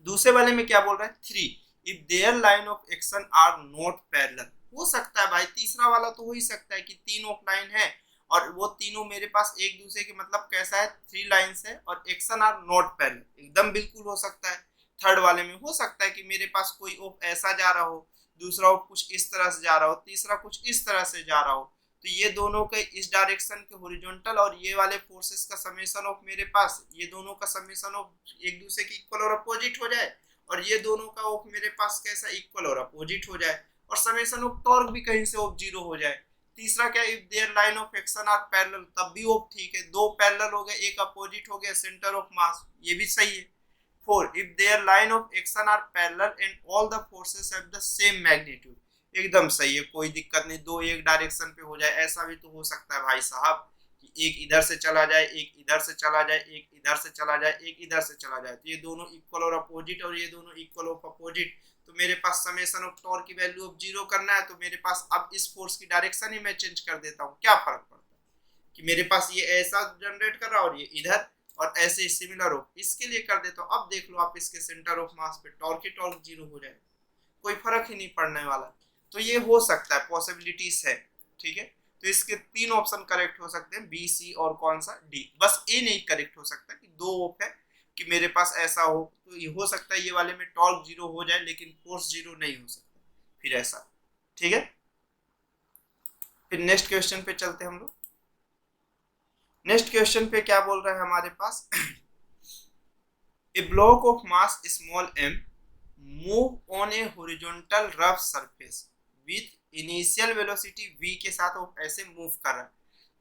दूसरे वाले में क्या बोल रहा है, 3 if their line of action are not parallel. हो सकता है भाई, तीसरा वाला तो हो ही सकता है कि तीन ऑफ लाइन है और वो तीनों मेरे पास एक दूसरे के मतलब कैसा है, 3 लाइंस है और एक्शन आर नॉट पैरेलल, एकदम बिल्कुल हो सकता है। थर्ड वाले में हो सकता है कि मेरे पास कोई ऑफ ऐसा जा रहा हो, दूसरा ऑफ कुछ इस तरह से जा रहा हो, तीसरा कुछ इस तरह से जा रहा हो, तो ये दोनों के इस डायरेक्शन के हॉरिजॉन्टल और ये वाले फोर्सेस का समेशन ऑफ मेरे पास ये दोनों का समेशन ऑफ एक दूसरे के इक्वल और अपोजिट हो जाए, और ये दोनों का ऑफ मेरे पास कैसा इक्वल और अपोजिट हो जाए, और समेशन ऑफ टॉर्क भी कहीं से ऑफ जीरो हो जाए। तीसरा क्या, if their line of action are parallel, तब भी ऑफ ठीक है, दो पैरेलल हो गए, एक अपोजिट हो गया, सेंटर ऑफ मास, ये भी सही है। 4 if their line of action are parallel and all the forces have the same magnitude, एकदम सही है, कोई दिक्कत नहीं, दो एक डायरेक्शन पे हो जाए। ऐसा भी तो हो सकता है भाई साहब कि एक इधर से चला जाए, एक इधर से चला जाए, एक इधर से चला जाए, एक इधर से चला जाए, तो ये दोनों इक्वल और अपोजिट और ये दोनों इक्वल ऑफ अपोजिट। तो मेरे पास समेशन ऑफ टॉर्क की वैल्यू ऑफ जीरो करना है, तो मेरे पास अब इस फोर्स की डायरेक्शन ही मैं चेंज कर देता हूँ, क्या फर्क पड़ता है कि मेरे पास ये ऐसा जनरेट कर रहा है और ये इधर, और ऐसे सिमिलर हो, इसके लिए कर देता हूँ। अब देख लो आप, इसके सेंटर ऑफ मास पे टॉर्क ही टॉर्क जीरो हो जाए, कोई फर्क ही नहीं पड़ने वाला। तो ये हो सकता है, पॉसिबिलिटीज है, ठीक है। तो इसके 3 ऑप्शन करेक्ट हो सकते हैं, बी, सी और कौन सा, डी। बस ए नहीं करेक्ट हो सकता कि 2 ऑफ है कि मेरे पास ऐसा हो, तो ये हो सकता है ये वाले में टॉर्क जीरो हो जाए लेकिन फोर्स जीरो नहीं हो सकता, फिर ऐसा, ठीक है। फिर नेक्स्ट क्वेश्चन पे चलते हैं हम लोग। नेक्स्ट क्वेश्चन पे क्या बोल रहा है हमारे पास, a block of mass small m move on a horizontal rough surface with initial velocity v के साथ वो ऐसे मूव कर रहा है।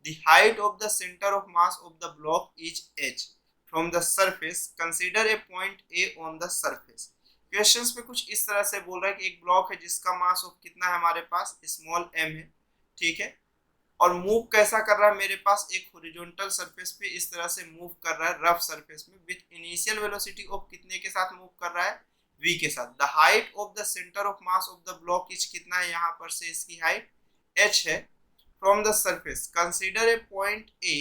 The height of the centre of mass of the block is h from the surface, consider a point a on the surface. Questions में कुछ इस तरह से बोल रहा है कि एक ब्लॉक है जिसका मास ऑफ कितना है हमारे पास, स्मॉल m है, ठीक है, और मूव कैसा कर रहा है मेरे पास एक हॉरिजॉन्टल सरफेस पे इस तरह से मूव कर रहा है रफ सरफेस में, विथ इनिशियल वेलोसिटी ऑफ कितने के साथ मूव कर रहा है, v के साथ। The height of the centre of mass of the block is कितना है, यहाँ पर से इसकी हाइट h है, from the surface consider a point a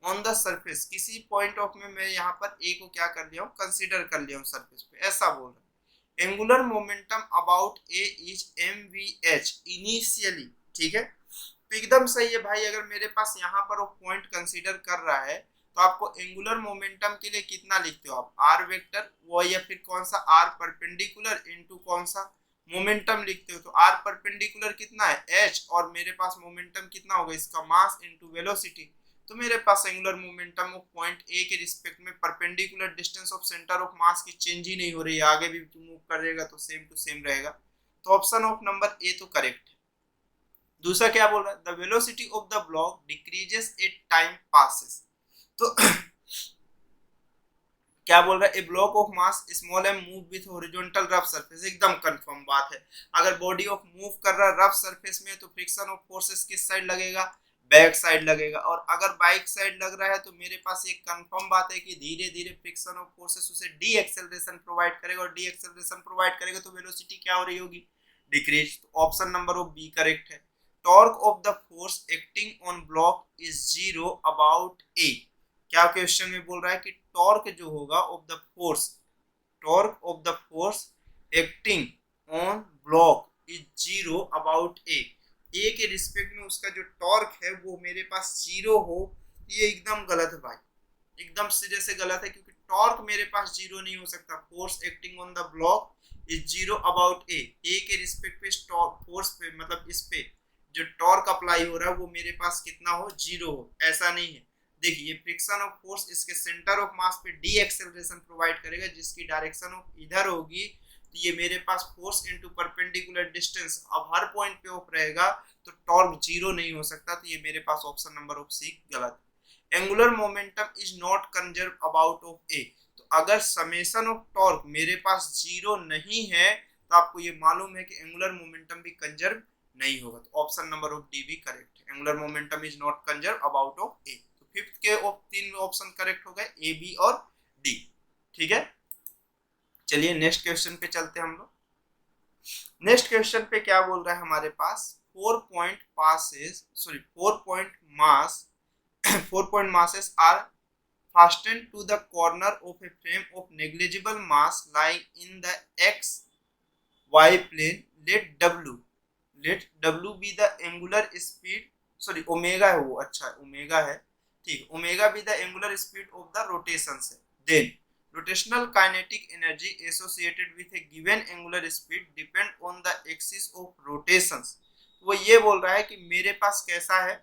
on the surface, किसी पॉइंट ऑफ में मैं यहाँ पर a को क्या कर लिया हूँ, कंसीडर कर लिया हूँ सरफेस पे, ऐसा बोल रहा है। Angular momentum about a is mvh initially, ठीक है, तो एकदम सही है भाई। अगर मेरे पास यहाँ पर वो पॉइंट कंसीडर कर रहा है तो आपको एंगुलर मोमेंटम के लिए कितना लिखते हो आप, आर वेक्टर वो, या फिर कौन सा आर परपेंडिकुलर इनटू कौन सा मोमेंटम लिखते हो। तो आर परपेंडिकुलर कितना है h, और मेरे पास मोमेंटम कितना होगा इसका मास इनटू वेलोसिटी। तो मेरे पास angular momentum of point A के रिस्पेक्ट में perpendicular distance of centre of mass की चेंज ही नहीं हो रही है, आगे भी मूव करेगा तो सेम टू सेम रहेगा। तो ऑप्शन ऑफ नंबर ए तो करेक्ट है। दूसरा क्या बोल रहा है, the velocity of the block decreases at time passes. तो क्या बोल रहा है, a block of mass small m move with horizontal rough surface, एकदम कंफर्म बात है। अगर बॉडी ऑफ मूव कर रहा है रफ सरफेस में तो फ्रिक्शन ऑफ फोर्सेस किस साइड लगेगा, बैक साइड लगेगा, और अगर बाइक साइड लग रहा है तो मेरे पास एक कंफर्म बात है कि धीरे धीरे फ्रिक्शन ऑफ फोर्सेस उसे डी एक्सेलरेशन प्रोवाइड करेगा, और डी एक्सेलरेशन प्रोवाइड करेगा तो वेलोसिटी क्या हो रही होगी, डिक्रीज। तो option number of B correct है। Torque of the force acting on block is zero about A. क्या क्वेश्चन में बोल रहा है कि टॉर्क जो होगा of the force, torque of the force acting on block is zero about A. A के रिस्पेक्ट में उसका जो टॉर्क है वो मेरे पास जीरो हो, ये एकदम गलत है भाई, एकदम सीधे से गलत है, क्योंकि टॉर्क मेरे पास जीरो नहीं हो सकता। Force acting on the block is zero about A, A के रिस्पेक्ट पे फोर्स पे मतलब इस पे जो टॉर्क अप्लाई हो रहा है वो मेरे पास कितना हो, जीरो हो, ऐसा नहीं है। देखिए फ्रिक्शन ऑफ फोर्स इसके सेंटर ऑफ मास पे डी एक्सेलरेशन प्रोवाइड करेगा, जिसकी डायरेक्शन ऑफ इधर होगी, तो ये मेरे पास फोर्स इनटू परपेंडिकुलर डिस्टेंस, अब हर पॉइंट पे ऑफ रहेगा तो टॉर्क जीरो नहीं हो सकता, तो ये मेरे पास ऑप्शन नंबर ऑफ सी गलत है। Angular momentum is not conserve about of A, तो अगर समेशन ऑफ टॉर्क मेरे पास जीरो नहीं है तो आपको ये मालूम है कि एंगुलर मोमेंटम भी कंजर्व नहीं होगा, तो ऑप्शन नंबर ऑफ डी भी करेक्ट है। Angular momentum is not conserve about of A, तो फिफ्थ के तीन ऑप्शन करेक्ट हो गए, ए बी और डी। ठीक है, चलिए नेक्स्ट क्वेश्चन पे चलते हैं हम लोग। नेक्स्ट क्वेश्चन पे क्या बोल रहा है हमारे पास, 4 masses are fastened to the corner of a frame of negligible mass lying in the x y plane. Let w be the angular speed, sorry omega है वो, अच्छा ओमेगा है, ठीक, omega be the angular speed of the rotation है। Then rotational kinetic energy associated with a given angular speed depend on the axis of rotations. वो ये बोल रहा है कि मेरे पास कैसा है,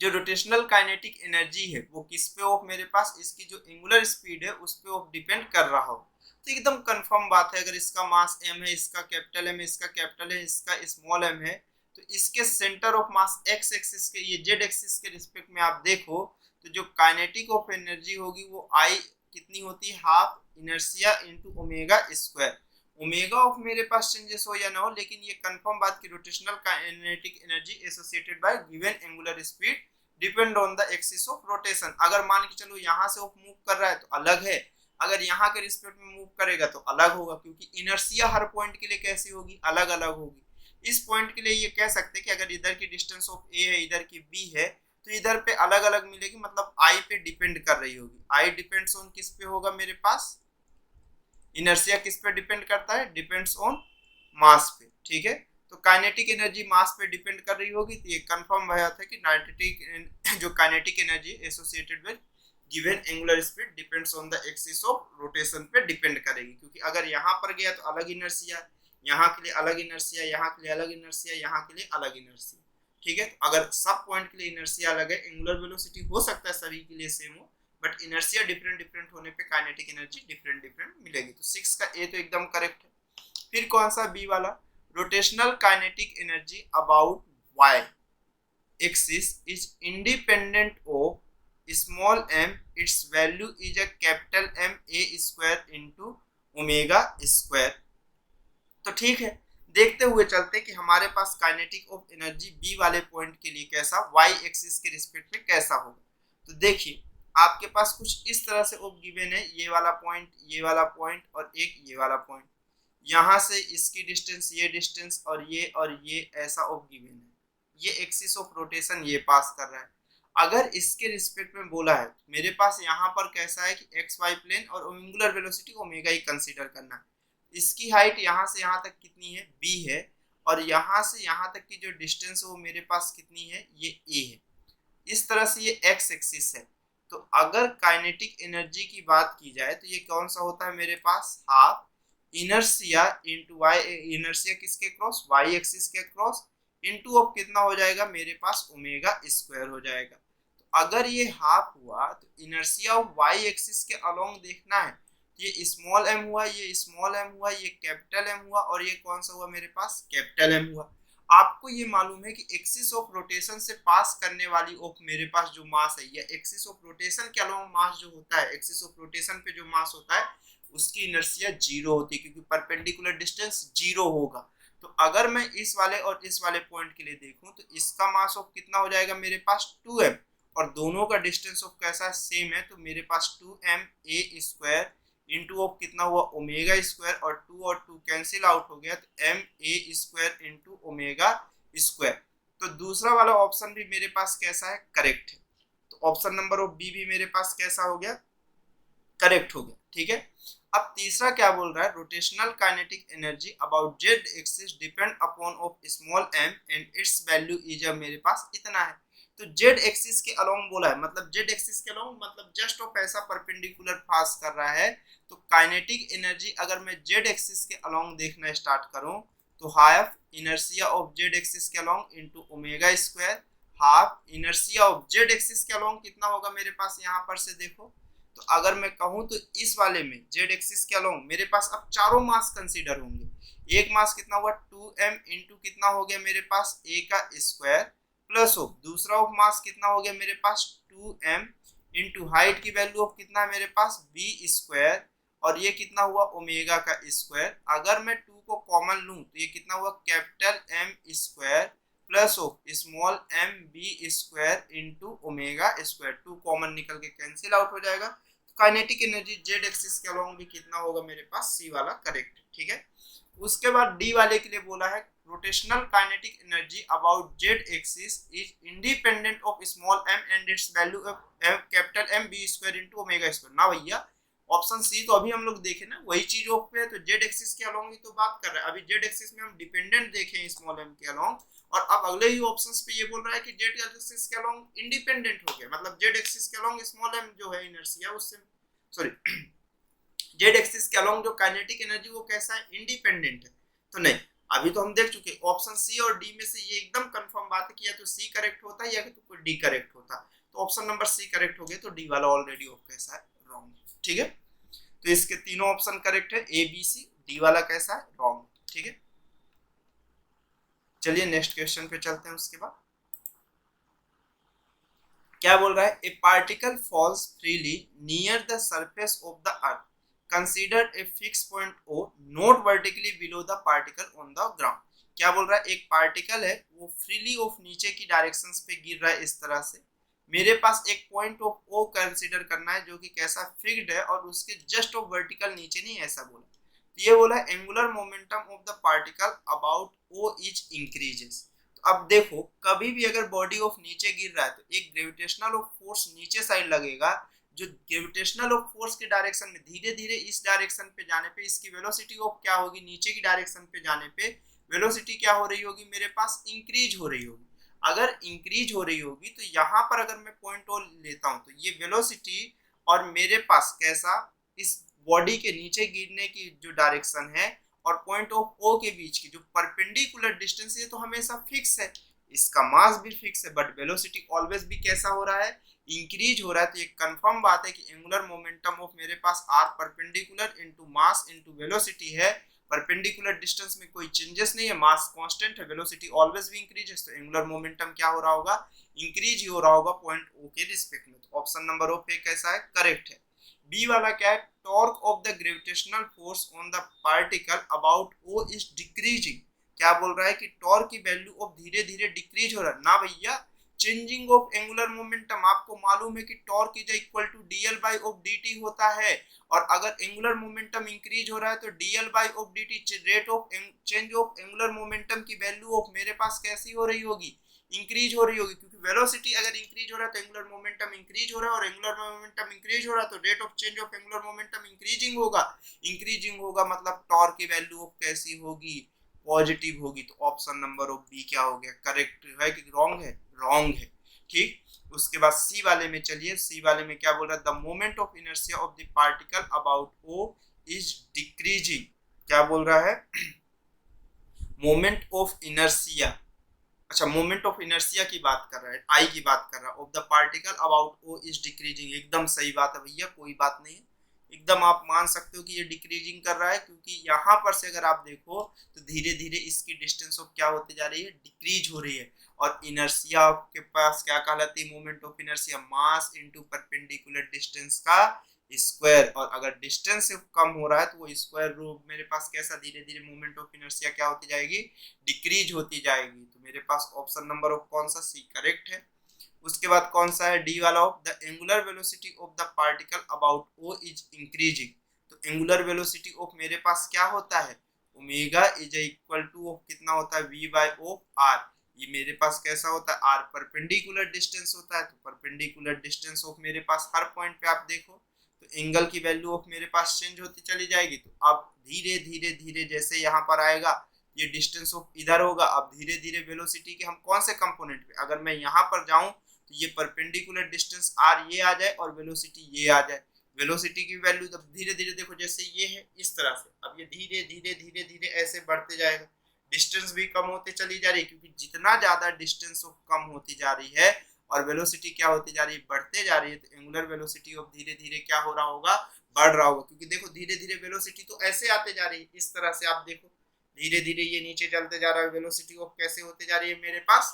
जो रोटेशनल काइनेटिक एनर्जी है वो किस पे ऑफ, मेरे पास इसकी जो एंगुलर स्पीड है उस पे ऑफ डिपेंड कर रहा हो। तो एकदम कंफर्म बात है, अगर इसका मास m है, इसका कैपिटल M है, इसका कैपिटल है, इसका स्मॉल m है, तो इसके centre of mass x axis के, ये z एक्सिस के रिस्पेक्ट में आप देखो तो जो काइनेटिक ऑफ एनर्जी होगी वो I कितनी होती है, half inertia into omega square. Omega of मेरे पास चेंजेस हो या ना हो, लेकिन ये कंफर्म बात की rotational kinetic energy associated bye given angular speed depend on the axis of rotation. अगर मान के चलो यहाँ से ऑफ मूव कर रहा है तो अलग है, अगर यहाँ के रिस्पेक्ट में मूव करेगा तो अलग होगा, क्योंकि इनर्शिया हर पॉइंट के लिए कैसी होगी, अलग अलग होगी। इस पॉइंट के लिए ये कह सकते हैं कि अगर इधर की डिस्टेंस ऑफ ए है, इधर की बी है, तो इधर पे अलग अलग मिलेगी, मतलब आई पे डिपेंड कर रही होगी। आई डिपेंड्स ऑन किस पे होगा मेरे पास, इनर्शिया किस पे डिपेंड करता है, डिपेंड्स ऑन मास पे। ठीक है, तो काइनेटिक एनर्जी मास पे डिपेंड कर रही होगी, तो ये कंफर्म हो जाता है कि काइनेटिक जो kinetic energy associated with given angular speed depends on the axis of rotation पे डिपेंड करेगी। क्योंकि अगर यहाँ पर गया तो अलग इनर्शिया, यहाँ के लिए अलग इनर्शिया, यहाँ के लिए अलग इनर्शिया, यहाँ के लिए अलग इनर्शिया। ठीक है, तो अगर सब पॉइंट के लिए इनर्शिया अलग है, एंगुलर वेलोसिटी हो सकता है सभी के लिए सेम हो, बट इनर्शिया डिफरेंट डिफरेंट होने पे काइनेटिक एनर्जी डिफरेंट डिफरेंट मिलेगी। तो 6 का ए तो एकदम करेक्ट है। फिर कौन सा बी वाला, rotational kinetic energy about y axis is independent of small m, its value is a capital M A square into omega square. तो ठीक है, देखते हुए चलते कि हमारे पास काइनेटिक ऑफ एनर्जी बी वाले पॉइंट के लिए कैसा, वाई एक्सिस के रिस्पेक्ट में कैसा होगा। तो देखिए आपके पास कुछ इस तरह से ऑफ गिवन है, ये वाला पॉइंट, ये वाला पॉइंट और एक ये वाला पॉइंट, यहाँ से इसकी डिस्टेंस, ये डिस्टेंस और ये ऐसा ऑफ गिवन है, ये एक्सिस ऑफ रोटेशन ये पास कर रहा है। अगर इसके रिस्पेक्ट में बोला है तो मेरे पास यहाँ पर कैसा है कि एक्स वाई प्लेन और एंगुलर वेलोसिटी ओमेगा ही कंसीडर करना है। इसकी हाइट यहाँ से यहाँ तक कितनी है, बी है, और यहाँ से यहाँ तक की जो डिस्टेंस है वो मेरे पास कितनी है, ये ए है। इस तरह से ये एक्स एक्सिस है। तो अगर काइनेटिक एनर्जी की बात की जाए तो ये कौन सा होता है मेरे पास, half inertia into Y, inertia किसके क्रॉस, वाई एक्सिस के क्रॉस, इंटू ऑफ कितना हो जाएगा मेरे पास, ओमेगा स्क्वायर हो जाएगा। तो अगर ये हाफ हुआ तो इनर्शिया ऑफ वाई एक्सिस के अलोंग देखना है, ये स्मॉल m हुआ, ये स्मॉल m हुआ, ये कैपिटल M हुआ, और ये कौन सा हुआ मेरे पास, कैपिटल M हुआ। आपको ये मालूम है कि एक्सिस ऑफ रोटेशन से पास करने वाली ऑफ मेरे पास जो मास है, या एक्सिस ऑफ रोटेशन के अलोंग मास जो होता है, एक्सिस ऑफ रोटेशन पे जो मास होता है उसकी इनर्शिया जीरो होती है, क्योंकि परपेंडिकुलर डिस्टेंस जीरो होगा। तो अगर मैं इस वाले और इस वाले पॉइंट के लिए देखूं तो इसका मास ऑफ कितना हो जाएगा मेरे पास 2m, और दोनों का डिस्टेंस ऑफ कैसा सेम है, तो मेरे पास 2m a square into of कितना हुआ, ओमेगा स्क्वायर, और 2 और 2 कैंसिल आउट हो गया, तो m a square into omega square. तो दूसरा वाला ऑप्शन भी मेरे पास कैसा है, करेक्ट है। तो ऑप्शन नंबर ऑफ बी भी मेरे पास कैसा हो गया, करेक्ट हो गया। ठीक है, अब तीसरा क्या बोल रहा है, rotational kinetic energy about z axis depend upon of small m and its value is मेरे पास इतना है। तो जेड एक्सिस के अलोंग बोला है, मतलब जेड एक्सिस के अलोंग मतलब जस्ट ऑफ ऐसा परपेंडिकुलर पास कर रहा है। तो काइनेटिक एनर्जी अगर मैं जेड एक्सिस के अलोंग देखना स्टार्ट करूं तो half inertia of Z axis के along into omega square, half inertia of Z axis के अलोंग कितना होगा मेरे पास, यहाँ पर से देखो। तो अगर मैं कहूं तो इस वाले में जेड एक्सिस के अलोंग मेरे पास अब चारों मास कंसीडर होंगे। एक मास कितना हुआ, 2m इंटू कितना हो गया मेरे पास, a का स्क्वायर, प्लस ऑफ दूसरा ऑफ मास कितना हो गया मेरे पास, 2m इंटू हाइट की वैल्यू ऑफ कितना है मेरे पास, b स्क्वायर, और ये कितना हुआ, ओमेगा का स्क्वायर। अगर मैं 2 को कॉमन लूं तो ये कितना हुआ, capital M square plus of small m b square into omega square, 2 common निकल के कैंसिल आउट हो जाएगा। काइनेटिक एनर्जी जेड एक्सिस के अलोंग भी कितना होगा मेरे पास, सी वाला करेक्ट। ठीक है, उसके बाद डी वाले के लिए बोला है rotational kinetic energy about z axis is independent of small m and its value of capital m b square into omega square. ना भैया, ऑप्शन सी तो अभी हम लोग देखे ना, वही चीज ऑफ पे है, तो जेड एक्सिस के अलोंग ही तो बात कर रहे हैं। अभी जेड एक्सिस में हम डिपेंडेंट देखे स्मॉल एम के अलोंग, और अब अगले ही ऑप्शंस पे ये बोल रहा है कि जेड एक्सिस के अलोंग इंडिपेंडेंट हो गया, मतलब जेड एक्सिस के अलोंग स्मॉल एम जो है इनर्शिया उससे, सॉरी जेड एक्सिस के अलोंग जो काइनेटिक एनर्जी वो कैसा है, इंडिपेंडेंट है। तो नहीं, अभी तो हम देख चुके ऑप्शन सी और डी में से ये एकदम कंफर्म बात है कि या तो सी करेक्ट होता है या तो डी करेक्ट होता। तो ऑप्शन नंबर सी करेक्ट हो गया, तो डी वाला ऑलरेडी ऑफ कैसा है, रॉन्ग है। ठीक है, तो इसके तीनों ऑप्शन करेक्ट है, ए बी सी, डी वाला कैसा है, रॉन्ग। ठीक है, चलिए नेक्स्ट क्वेश्चन पे चलते हैं। उसके बाद क्या बोल रहा है, a particle falls freely near the surface of the earth consider a fix point O not vertically below the particle on the ground. क्या बोल रहा है, एक पार्टिकल है वो फ्रीली ऑफ नीचे की डायरेक्शंस पे गिर रहा है इस तरह से, मेरे पास एक पॉइंट ऑफ ओ कंसीडर करना है जो कि कैसा फिक्स्ड है और उसके जस्ट ऑफ वर्टिकल नीचे नहीं, ऐसा बोला। तो ये बोला angular momentum of the particle about O is increases. तो अब देखो, कभी भी अगर बॉडी ऑफ नीचे गिर रहा है तो एक ग्रेविटेशनल ऑफ फोर्स नीचे साइड लगेगा, जो ग्रेविटेशनल ऑफ फोर्स के डायरेक्शन में धीरे धीरे इस डायरेक्शन पे जाने पे इसकी वेलोसिटी ऑफ क्या होगी, नीचे की डायरेक्शन पे जाने पे वेलोसिटी क्या हो रही होगी, मेरे पास इंक्रीज हो रही होगी। अगर इंक्रीज हो रही होगी तो यहाँ पर अगर मैं पॉइंट ओ लेता हूँ तो ये वेलोसिटी और मेरे पास कैसा, इस बॉडी के नीचे गिरने की जो डायरेक्शन है और पॉइंट ऑफ ओ के बीच की जो परपेंडिकुलर डिस्टेंस है तो हमेशा फिक्स है, इसका मास भी फिक्स है, बट वेलोसिटी ऑलवेज भी कैसा हो रहा है, इंक्रीज हो रहा है। तो ये कंफर्म बात है कि एंगुलर मोमेंटम ऑफ मेरे पास R perpendicular into mass into velocity है, परपेंडिकुलर डिस्टेंस में कोई चेंजेस नहीं है, मास कांस्टेंट है, वेलोसिटी ऑलवेज भी इंक्रीज, तो एंगुलर मोमेंटम क्या हो रहा होगा, इंक्रीज ही हो रहा होगा पॉइंट ओ के रिस्पेक्ट में। तो ऑप्शन नंबर ऑफ ए कैसा है, करेक्ट है। बी वाला क्या है, torque of the gravitational force on the particle about O is decreasing. क्या बोल रहा है कि टॉर्क की वैल्यू ऑफ धीरे धीरे डिक्रीज हो रहा है। ना भैया, चेंजिंग ऑफ एंगुलर मोमेंटम आपको मालूम है कि torque is equal to dl by of dt होता है, और अगर एंगुलर मोमेंटम इंक्रीज हो रहा है तो DL by of dt, rate of change of angular momentum की वैल्यू ऑफ मेरे पास कैसी हो रही होगी, इंक्रीज हो रही होगी, क्योंकि वेलोसिटी अगर इंक्रीज हो रहा है तो एंगुलर मोमेंटम इंक्रीज हो रहा है, और एंगुलर मोमेंटम इंक्रीज हो रहा है तो rate of change of angular momentum increasing होगा, इंक्रीजिंग होगा मतलब टॉर्क की वैल्यू ऑफ कैसी होगी, पॉजिटिव होगी। तो ऑप्शन नंबर ऑफ बी क्या हो गया, करेक्ट है कि रॉन्ग है, रॉन्ग है। ठीक, उसके बाद सी वाले में चलिए, सी वाले में क्या बोल रहा है, the moment of inertia of the particle about O is decreasing. क्या बोल रहा है, मोमेंट ऑफ इनर्शिया, अच्छा मोमेंट ऑफ इनर्शिया की बात कर रहा है, आई की बात कर रहा है, of the particle about O is decreasing. एकदम सही बात है भैया, कोई बात नहीं है, एकदम आप मान सकते हो कि ये डिक्रीजिंग कर रहा है, क्योंकि यहाँ पर से अगर आप देखो तो धीरे धीरे इसकी डिस्टेंस ऑफ क्या होती जा रही है, डिक्रीज हो रही है। और इनर्शिया के पास क्या कहलाती है, moment of inertia, mass into perpendicular distance का स्क्वायर, और अगर डिस्टेंस कम हो रहा है तो वो स्क्वायर रूट मेरे पास कैसा, धीरे धीरे मोमेंट ऑफ इनर्शिया क्या होती जाएगी, डिक्रीज होती जाएगी। तो मेरे पास ऑप्शन नंबर ऑफ कौन सा, सी करेक्ट है। उसके बाद कौन सा है, डी वाला of the angular velocity of the particle about O is increasing. तो एंगुलर वेलोसिटी ऑफ मेरे पास क्या होता है, omega is equal to of कितना होता है, वी बाय ऑफ आर। ये मेरे पास कैसा होता है, आर परपेंडिकुलर डिस्टेंस होता है, तो परपेंडिकुलर डिस्टेंस ऑफ मेरे पास हर पॉइंट पे आप देखो तो एंगल की वैल्यू ऑफ मेरे पास चेंज होती चली जाएगी। तो अब धीरे धीरे धीरे जैसे यहाँ पर आएगा ये डिस्टेंस ऑफ इधर होगा, अब धीरे धीरे वेलोसिटी के हम कौन से कंपोनेंट पे, अगर मैं यहाँ पर जाऊं तो ये परपेंडिकुलर डिस्टेंस आर ये आ जाए और वेलोसिटी ये आ जाए, वेलोसिटी की वैल्यू तब धीरे धीरे देखो जैसे ये है इस तरह से, अब ये धीरे धीरे धीरे धीरे ऐसे बढ़ते जाएगा, डिस्टेंस भी कम होते चली जा रही है, क्योंकि जितना ज्यादा डिस्टेंस ऑफ कम होती जा रही है और वेलोसिटी क्या होती जा रही है, बढ़ते जा रही है, तो एंगुलर वेलोसिटी ऑफ धीरे धीरे क्या हो रहा होगा, बढ़ रहा होगा। क्योंकि देखो धीरे धीरे वेलोसिटी तो ऐसे आते जा रही है, इस तरह से आप देखो धीरे धीरे ये नीचे चलते जा रहा है, वेलोसिटी ऑफ कैसे होते जा रही है, मेरे पास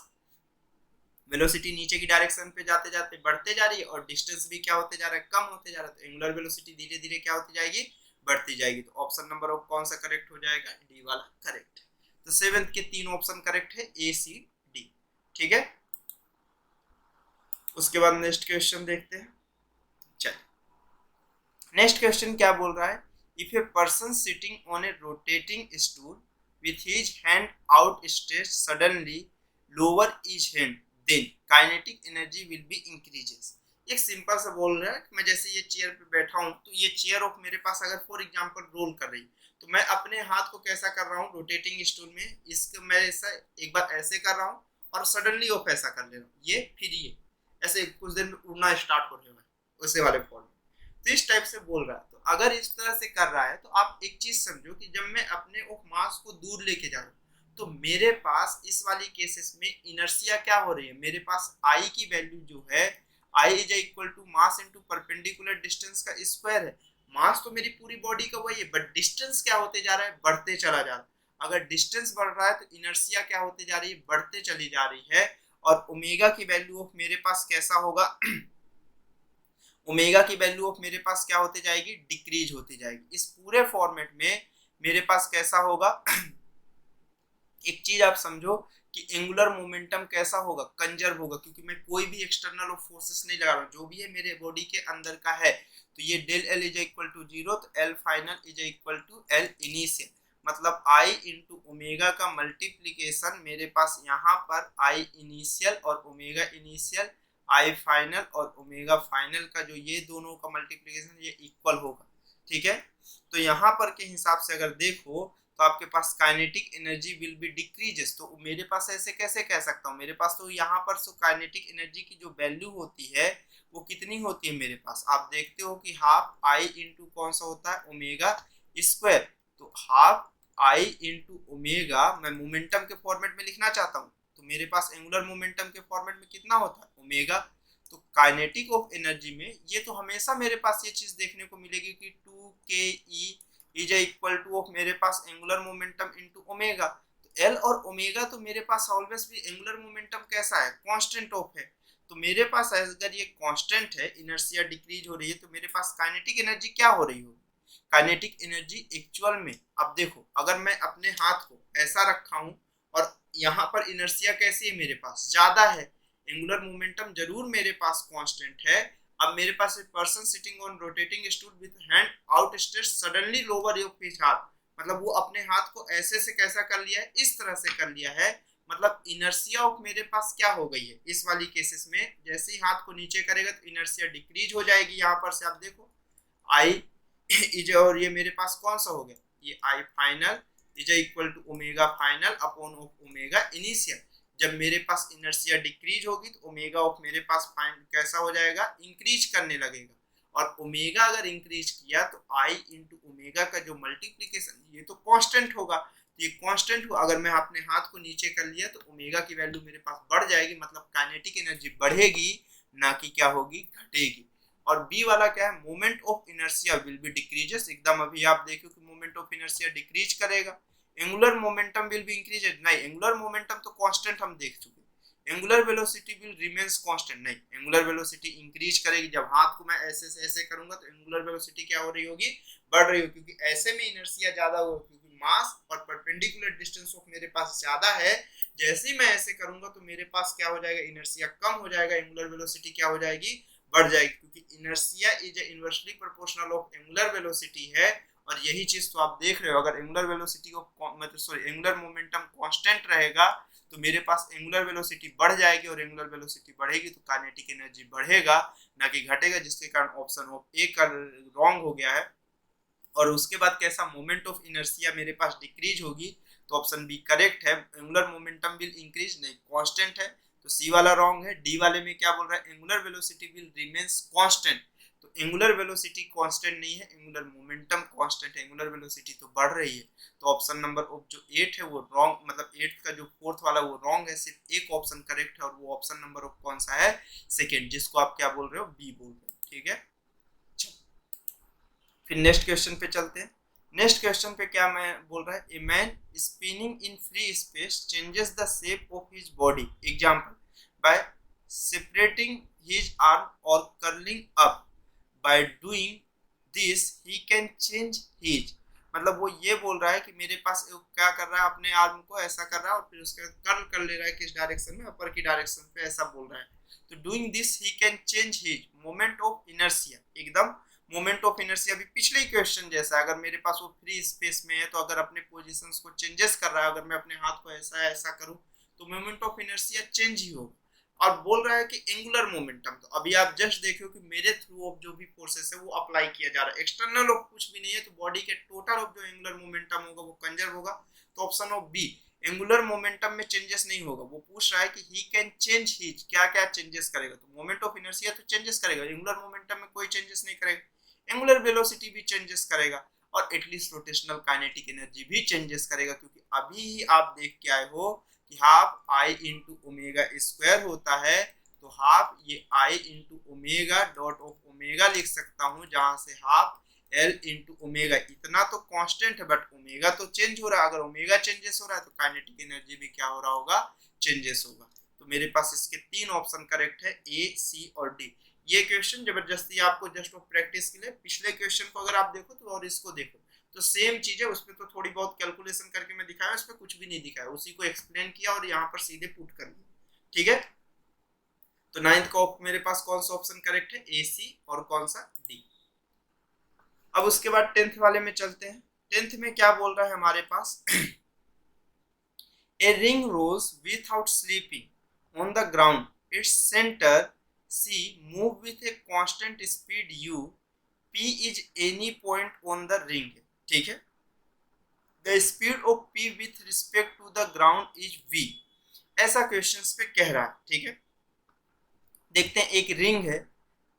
वेलोसिटी नीचे की डायरेक्शन पे जाते जाते बढ़ते जा रही है, और डिस्टेंस भी क्या होते जा रहा है, कम होते जा रहा है, तो एंगुलर वेलोसिटी धीरे धीरे क्या होती जाएगी, बढ़ती जाएगी। तो ऑप्शन नंबर ऑफ कौन सा करेक्ट हो जाएगा, डी वाला करेक्ट। तो सेवेंथ के तीन ऑप्शन करेक्ट है, ए सी डी। ठीक है, उसके बाद नेक्स्ट क्वेश्चन देखते हैं। चलिए नेक्स्ट क्वेश्चन क्या बोल रहा है, if a person sitting on A rotating stool with his hand outstretched suddenly lower his hand then kinetic energy will be increases। एक सिंपल सा बोल रहा है कि मैं जैसे ये चेयर पे बैठा हूँ तो ये चेयर ऑफ मेरे पास अगर फॉर एग्जांपल रोल कर रही तो मैं अपने हाथ को कैसा कर रहा हूँ रोटेटिंग स्टूल में, इसको मैं ऐसा एक बार ऐसे कर रहा हूँ और सडनली ऑफ ऐसा कर ले रहा हूँ, ये फिर ये ऐसे कुछ देर में उड़ना स्टार्ट होने वाला है वैसे वाले फॉर्म में, तो इस टाइप से बोल रहा है। तो अगर इस तरह से कर रहा है तो आप एक चीज समझो कि जब मैं अपने ऑफ मास को दूर लेके जा रहा हूँ तो मेरे पास इस वाली केसेस में इनर्शिया क्या हो रही है, मेरे पास आई की वैल्यू जो है I is equal to mass into perpendicular distance का स्क्वायर है। मास तो मेरी पूरी बॉडी का वही है बट डिस्टेंस क्या होते जा रहा है, बढ़ते चला जा रहा है। अगर डिस्टेंस बढ़ रहा है तो इनर्शिया क्या होते जा रही है, बढ़ते चली जा रही है। और ओमेगा की वैल्यू ऑफ मेरे पास कैसा होगा ओमेगा की वैल्यू ऑफ मेरे पास क्या होते जाएगी, डिक्रीज होती जाएगी। इस पूरे फॉर्मेट में मेरे पास कैसा होगा एक चीज आप समझो कि एंगुलर मोमेंटम कैसा होगा, कंजर्व होगा, क्योंकि मैं कोई भी एक्सटर्नल फोर्सेस नहीं लगा रहा हूँ, जो भी है मेरे बॉडी के अंदर का है। तो ये del L is equal to 0, तो L final is equal to L initial, मतलब आई इंटू ओमेगा का मल्टीप्लीकेशन मेरे पास यहाँ पर आई इनिशियल और ओमेगा इनिशियल, आई फाइनल और ओमेगा फाइनल का जो ये दोनों का मल्टीप्लिकेशन ये इक्वल होगा। ठीक है, तो यहाँ पर के हिसाब से अगर देखो तो आपके पास kinetic energy will be decreases. तो मेरे पास ऐसे कैसे कह सकता हूँ, मेरे पास तो यहाँ पर सो काइनेटिक एनर्जी की जो वैल्यू होती है वो कितनी होती है मेरे पास, आप देखते हो कि हाफ आई इंटू कौन सा होता है ओमेगा स्क्वायर। तो हाफ आई इंटू ओमेगा मैं मोमेंटम के फॉर्मेट में लिखना चाहता हूँ तो मेरे पास एंगुलर मोमेंटम के फॉर्मेट में कितना होता है ओमेगा। तो काइनेटिक ऑफ एनर्जी में ये तो हमेशा मेरे पास ये चीज देखने को मिलेगी कि 2ke is equal to of मेरे पास एंगुलर मोमेंटम इनटू ओमेगा। तो एल और ओमेगा तो मेरे पास ऑलवेज भी एंगुलर मोमेंटम कैसा है, कांस्टेंट ऑफ है। तो मेरे पास अगर ये कांस्टेंट है, इनर्शिया डिक्रीज हो रही है, तो मेरे पास काइनेटिक एनर्जी क्या हो रही होगी, काइनेटिक एनर्जी एक्चुअल में अब देखो अगर मैं अपने हाथ को ऐसा रखा हूं और यहाँ पर इनर्शिया कैसी है मेरे पास ज्यादा है, एंगुलर मोमेंटम जरूर मेरे पास कांस्टेंट है। अब मेरे पास एक person sitting on rotating stool with hand outstretched suddenly lower your his हाथ, मतलब वो अपने हाथ को ऐसे से कैसा कर लिया है, इस तरह से कर लिया है, मतलब इनर्शिया ऑफ मेरे पास क्या हो गई है इस वाली केसेस में, जैसे ही हाथ को नीचे करेगा तो इनर्शिया डिक्रीज हो जाएगी। यहाँ पर से आप देखो आई इज और ये मेरे पास कौन सा हो गया, ये I final is equal to omega final upon of omega initial. जब मेरे पास इनर्शिया डिक्रीज होगी तो ओमेगा ऑफ मेरे पास कैसा हो जाएगा, इंक्रीज करने लगेगा। और ओमेगा अगर इंक्रीज किया तो आई इंटू ओमेगा का जो मल्टीप्लीकेशन ये तो कांस्टेंट होगा, तो ये कांस्टेंट हो, अगर मैं अपने हाथ को नीचे कर लिया तो ओमेगा की वैल्यू मेरे पास बढ़ जाएगी, मतलब काइनेटिक एनर्जी बढ़ेगी ना कि क्या होगी, घटेगी। और बी वाला क्या है, moment of inertia will be decreases, एकदम अभी आप देखो कि मोमेंट ऑफ इनर्शिया डिक्रीज करेगा। Angular momentum will be increase, नहीं एंगुलर मोमेंटम तो कांस्टेंट हम देख चुके। Angular velocity will remains constant, नहीं एंगुलर वेलोसिटी इंक्रीज करेगी। जब हाथ को मैं ऐसे से ऐसे करूंगा तो एंगुलर वेलोसिटी क्या हो रही होगी, बढ़ रही होगी, क्योंकि ऐसे में इनर्शिया ज्यादा होगी, क्योंकि मास और परपेंडिकुलर डिस्टेंस ऑफ मेरे पास ज्यादा है। जैसे ही मैं ऐसे करूंगा तो मेरे पास क्या हो जाएगा, इनर्शिया कम हो जाएगा, एंगुलर वेलोसिटी क्या हो जाएगी, बढ़ जाएगी, क्योंकि inertia is inversely proportional of angular velocity है। और यही चीज तो आप देख रहे हो, अगर एंगुलर वेलोसिटी ऑफ मतलब सॉरी एंगुलर मोमेंटम कांस्टेंट रहेगा तो मेरे पास एंगुलर वेलोसिटी बढ़ जाएगी, और एंगुलर वेलोसिटी बढ़ेगी तो काइनेटिक एनर्जी बढ़ेगा ना कि घटेगा, जिसके कारण ऑप्शन ऑफ ए का रॉन्ग हो गया है। और उसके बाद कैसा, मोमेंट ऑफ इनर्शिया मेरे पास डिक्रीज होगी, तो ऑप्शन बी करेक्ट है, एंगुलर मोमेंटम विल इंक्रीज, नहीं कांस्टेंट है, तो सी वाला रॉन्ग है। डी वाले में क्या बोल रहा है, angular velocity will remains constant, तो एंगुलर वेलोसिटी कांस्टेंट नहीं है, एंगुलर मोमेंटम कांस्टेंट है, एंगुलर वेलोसिटी तो बढ़ रही है। तो ऑप्शन नंबर ऑफ जो 8 है वो रॉन्ग, मतलब 8 का जो फोर्थ वाला वो रॉन्ग है, सिर्फ एक ऑप्शन करेक्ट है, और वो ऑप्शन नंबर ऑफ कौन सा है, सेकंड, जिसको आप क्या बोल रहे हो, बी बोल रहे हो। ठीक है, फिर नेक्स्ट क्वेश्चन पे चलते हैं। नेक्स्ट क्वेश्चन पे क्या मैं बोल रहा है, a man spinning in free space changes the shape of his body, example by separating his arm और curling up, by doing this he can change his मतलब वो ये बोल रहा है कि मेरे पास क्या कर रहा है, अपने आर्म को ऐसा कर रहा है और फिर उसके बाद कर्ल कर ले रहा है किस डायरेक्शन में, अपर की डायरेक्शन पे, ऐसा बोल रहा है। तो doing this he can change his moment of inertia, एकदम मोमेंट ऑफ इनर्शिया भी पिछले ही क्वेश्चन जैसा है। अगर मेरे पास वो फ्री स्पेस में है तो अगर अपने पोजीशंस को चेंजेस कर रहा है, अगर मैं अपने हाथ को ऐसा ऐसा करूं तो मोमेंट ऑफ इनर्शिया चेंज ही होगा। और बोल रहा है कि एंगुलर मोमेंटम, तो अभी आप जस्ट देखो कि मेरे थ्रू ऑफ जो भी फोर्सेस है वो अप्लाई किया जा रहा है, एक्सटर्नल ऑफ कुछ भी नहीं है, तो बॉडी के टोटल ऑफ जो एंगुलर मोमेंटम होगा वो कंजर्व होगा। तो option of B, angular momentum में चेंजेस नहीं होगा। वो पूछ रहा है कि ही कैन चेंज हिज, क्या क्या चेंजेस करेगा, तो मोमेंट ऑफ इनर्शिया तो चेंजेस करेगा, एंगुलर मोमेंटम में कोई चेंजेस नहीं करेगा। एंगुलर वेलोसिटी भी चेंजेस करेगा और एटलीस्ट रोटेशनल काइनेटिक एनर्जी भी चेंजेस करेगा, क्योंकि अभी ही आप देख के आए हो कि half I into omega square होता है, तो हाफ ये I into omega dot of omega लिख सकता हूँ, जहां से हाफ एल इंटू ओमेगा, इतना तो कांस्टेंट है बट ओमेगा तो चेंज हो रहा है। अगर ओमेगा चेंजेस हो रहा है तो काइनेटिक एनर्जी भी क्या हो रहा होगा, चेंजेस होगा। तो मेरे पास इसके 3 ऑप्शन करेक्ट है, ए, सी और डी। ये क्वेश्चन जबरदस्ती आपको जस्ट ऑफ प्रैक्टिस के लिए, पिछले क्वेश्चन को अगर आप देखो तो और इसको देखो तो सेम चीज है, उसमें तो थोड़ी बहुत कैलकुलेशन करके मैं दिखाया, उसमें कुछ भी नहीं दिखाया, उसी को एक्सप्लेन किया और यहाँ पर सीधे पुट कर दिया। ठीक है, तो 9th का मेरे पास कौन सा ऑप्शन करेक्ट है, ए, सी और कौन सा, डी। अब उसके बाद 10th वाले में चलते हैं। 10th में क्या बोल रहा है हमारे पास, a ring rolls without slipping on the ground, its centre C move with a constant speed u, p is any point on the ring. ठीक है, the speed of p with respect to the ground is v, ऐसा क्वेश्चन पे कह रहा है। ठीक है, देखते हैं, एक रिंग है,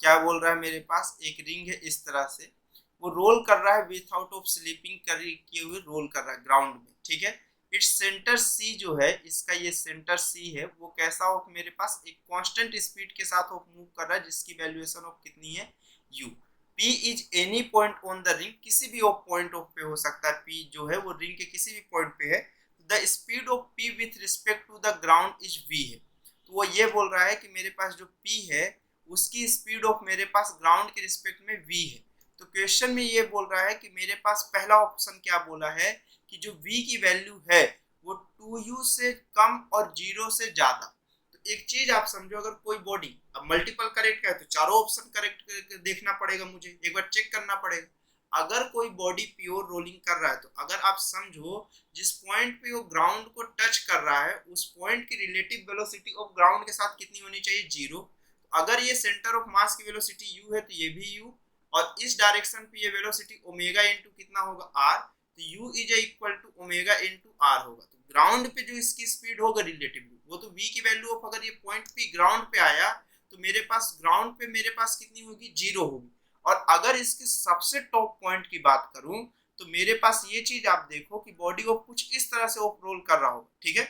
क्या बोल रहा है मेरे पास, एक रिंग है इस तरह से, वो रोल कर रहा है विथआउट ऑफ स्लीपिंग किए हुए रोल कर रहा है ग्राउंड में। ठीक है, इट्स सेंटर सी जो है, इसका ये सेंटर सी है, वो कैसा हो मेरे पास, एक कांस्टेंट स्पीड के साथ वो मूव कर रहा है, जिसकी वैल्यूएशन ऑफ कितनी है, u। p is any point on the ring, किसी भी ऑफ पॉइंट ऑफ पे हो सकता है, p जो है वो रिंग के किसी भी पॉइंट पे है। The speed of p with respect to the ground is v है, तो वो ये बोल रहा है कि मेरे पास जो p है उसकी स्पीड ऑफ मेरे पास ग्राउंड के रिस्पेक्ट में v है। तो क्वेश्चन में ये बोल रहा है कि मेरे पास पहला ऑप्शन क्या बोला है कि जो v की वैल्यू है वो 2u से कम और 0 से ज्यादा। तो एक चीज आप समझो, अगर कोई बॉडी, अब मल्टीपल करेक्ट है तो चारों ऑप्शन करेक्ट देखना पड़ेगा, मुझे एक बार चेक करना पड़ेगा। अगर कोई बॉडी प्योर रोलिंग कर रहा है तो अगर आप समझो जिस पॉइंट पे वो ग्राउंड को टच कर रहा है उस पॉइंट की रिलेटिव वेलोसिटी ऑफ ग्राउंड के साथ कितनी होनी चाहिए, 0। अगर ये सेंटर ऑफ मास की वेलोसिटी u है तो ये भी u, और इस डायरेक्शन पे ये वेलोसिटी ओमेगा इंटू कितना होगा, r, तो u is equal to omega into r होगा। तो ग्राउंड पे जो इसकी स्पीड होगा रिलेटिवली, वो तो v की वैल्यू ऑफ, अगर ये पॉइंट p ग्राउंड पे आया तो मेरे पास ग्राउंड पे मेरे पास कितनी होगी, 0 होगी। और अगर इसके सबसे टॉप पॉइंट की बात करूं तो मेरे पास ये चीज आप देखो कि बॉडी ऑफ कुछ इस तरह से ऑफ रोल कर रहा होगा। ठीक है,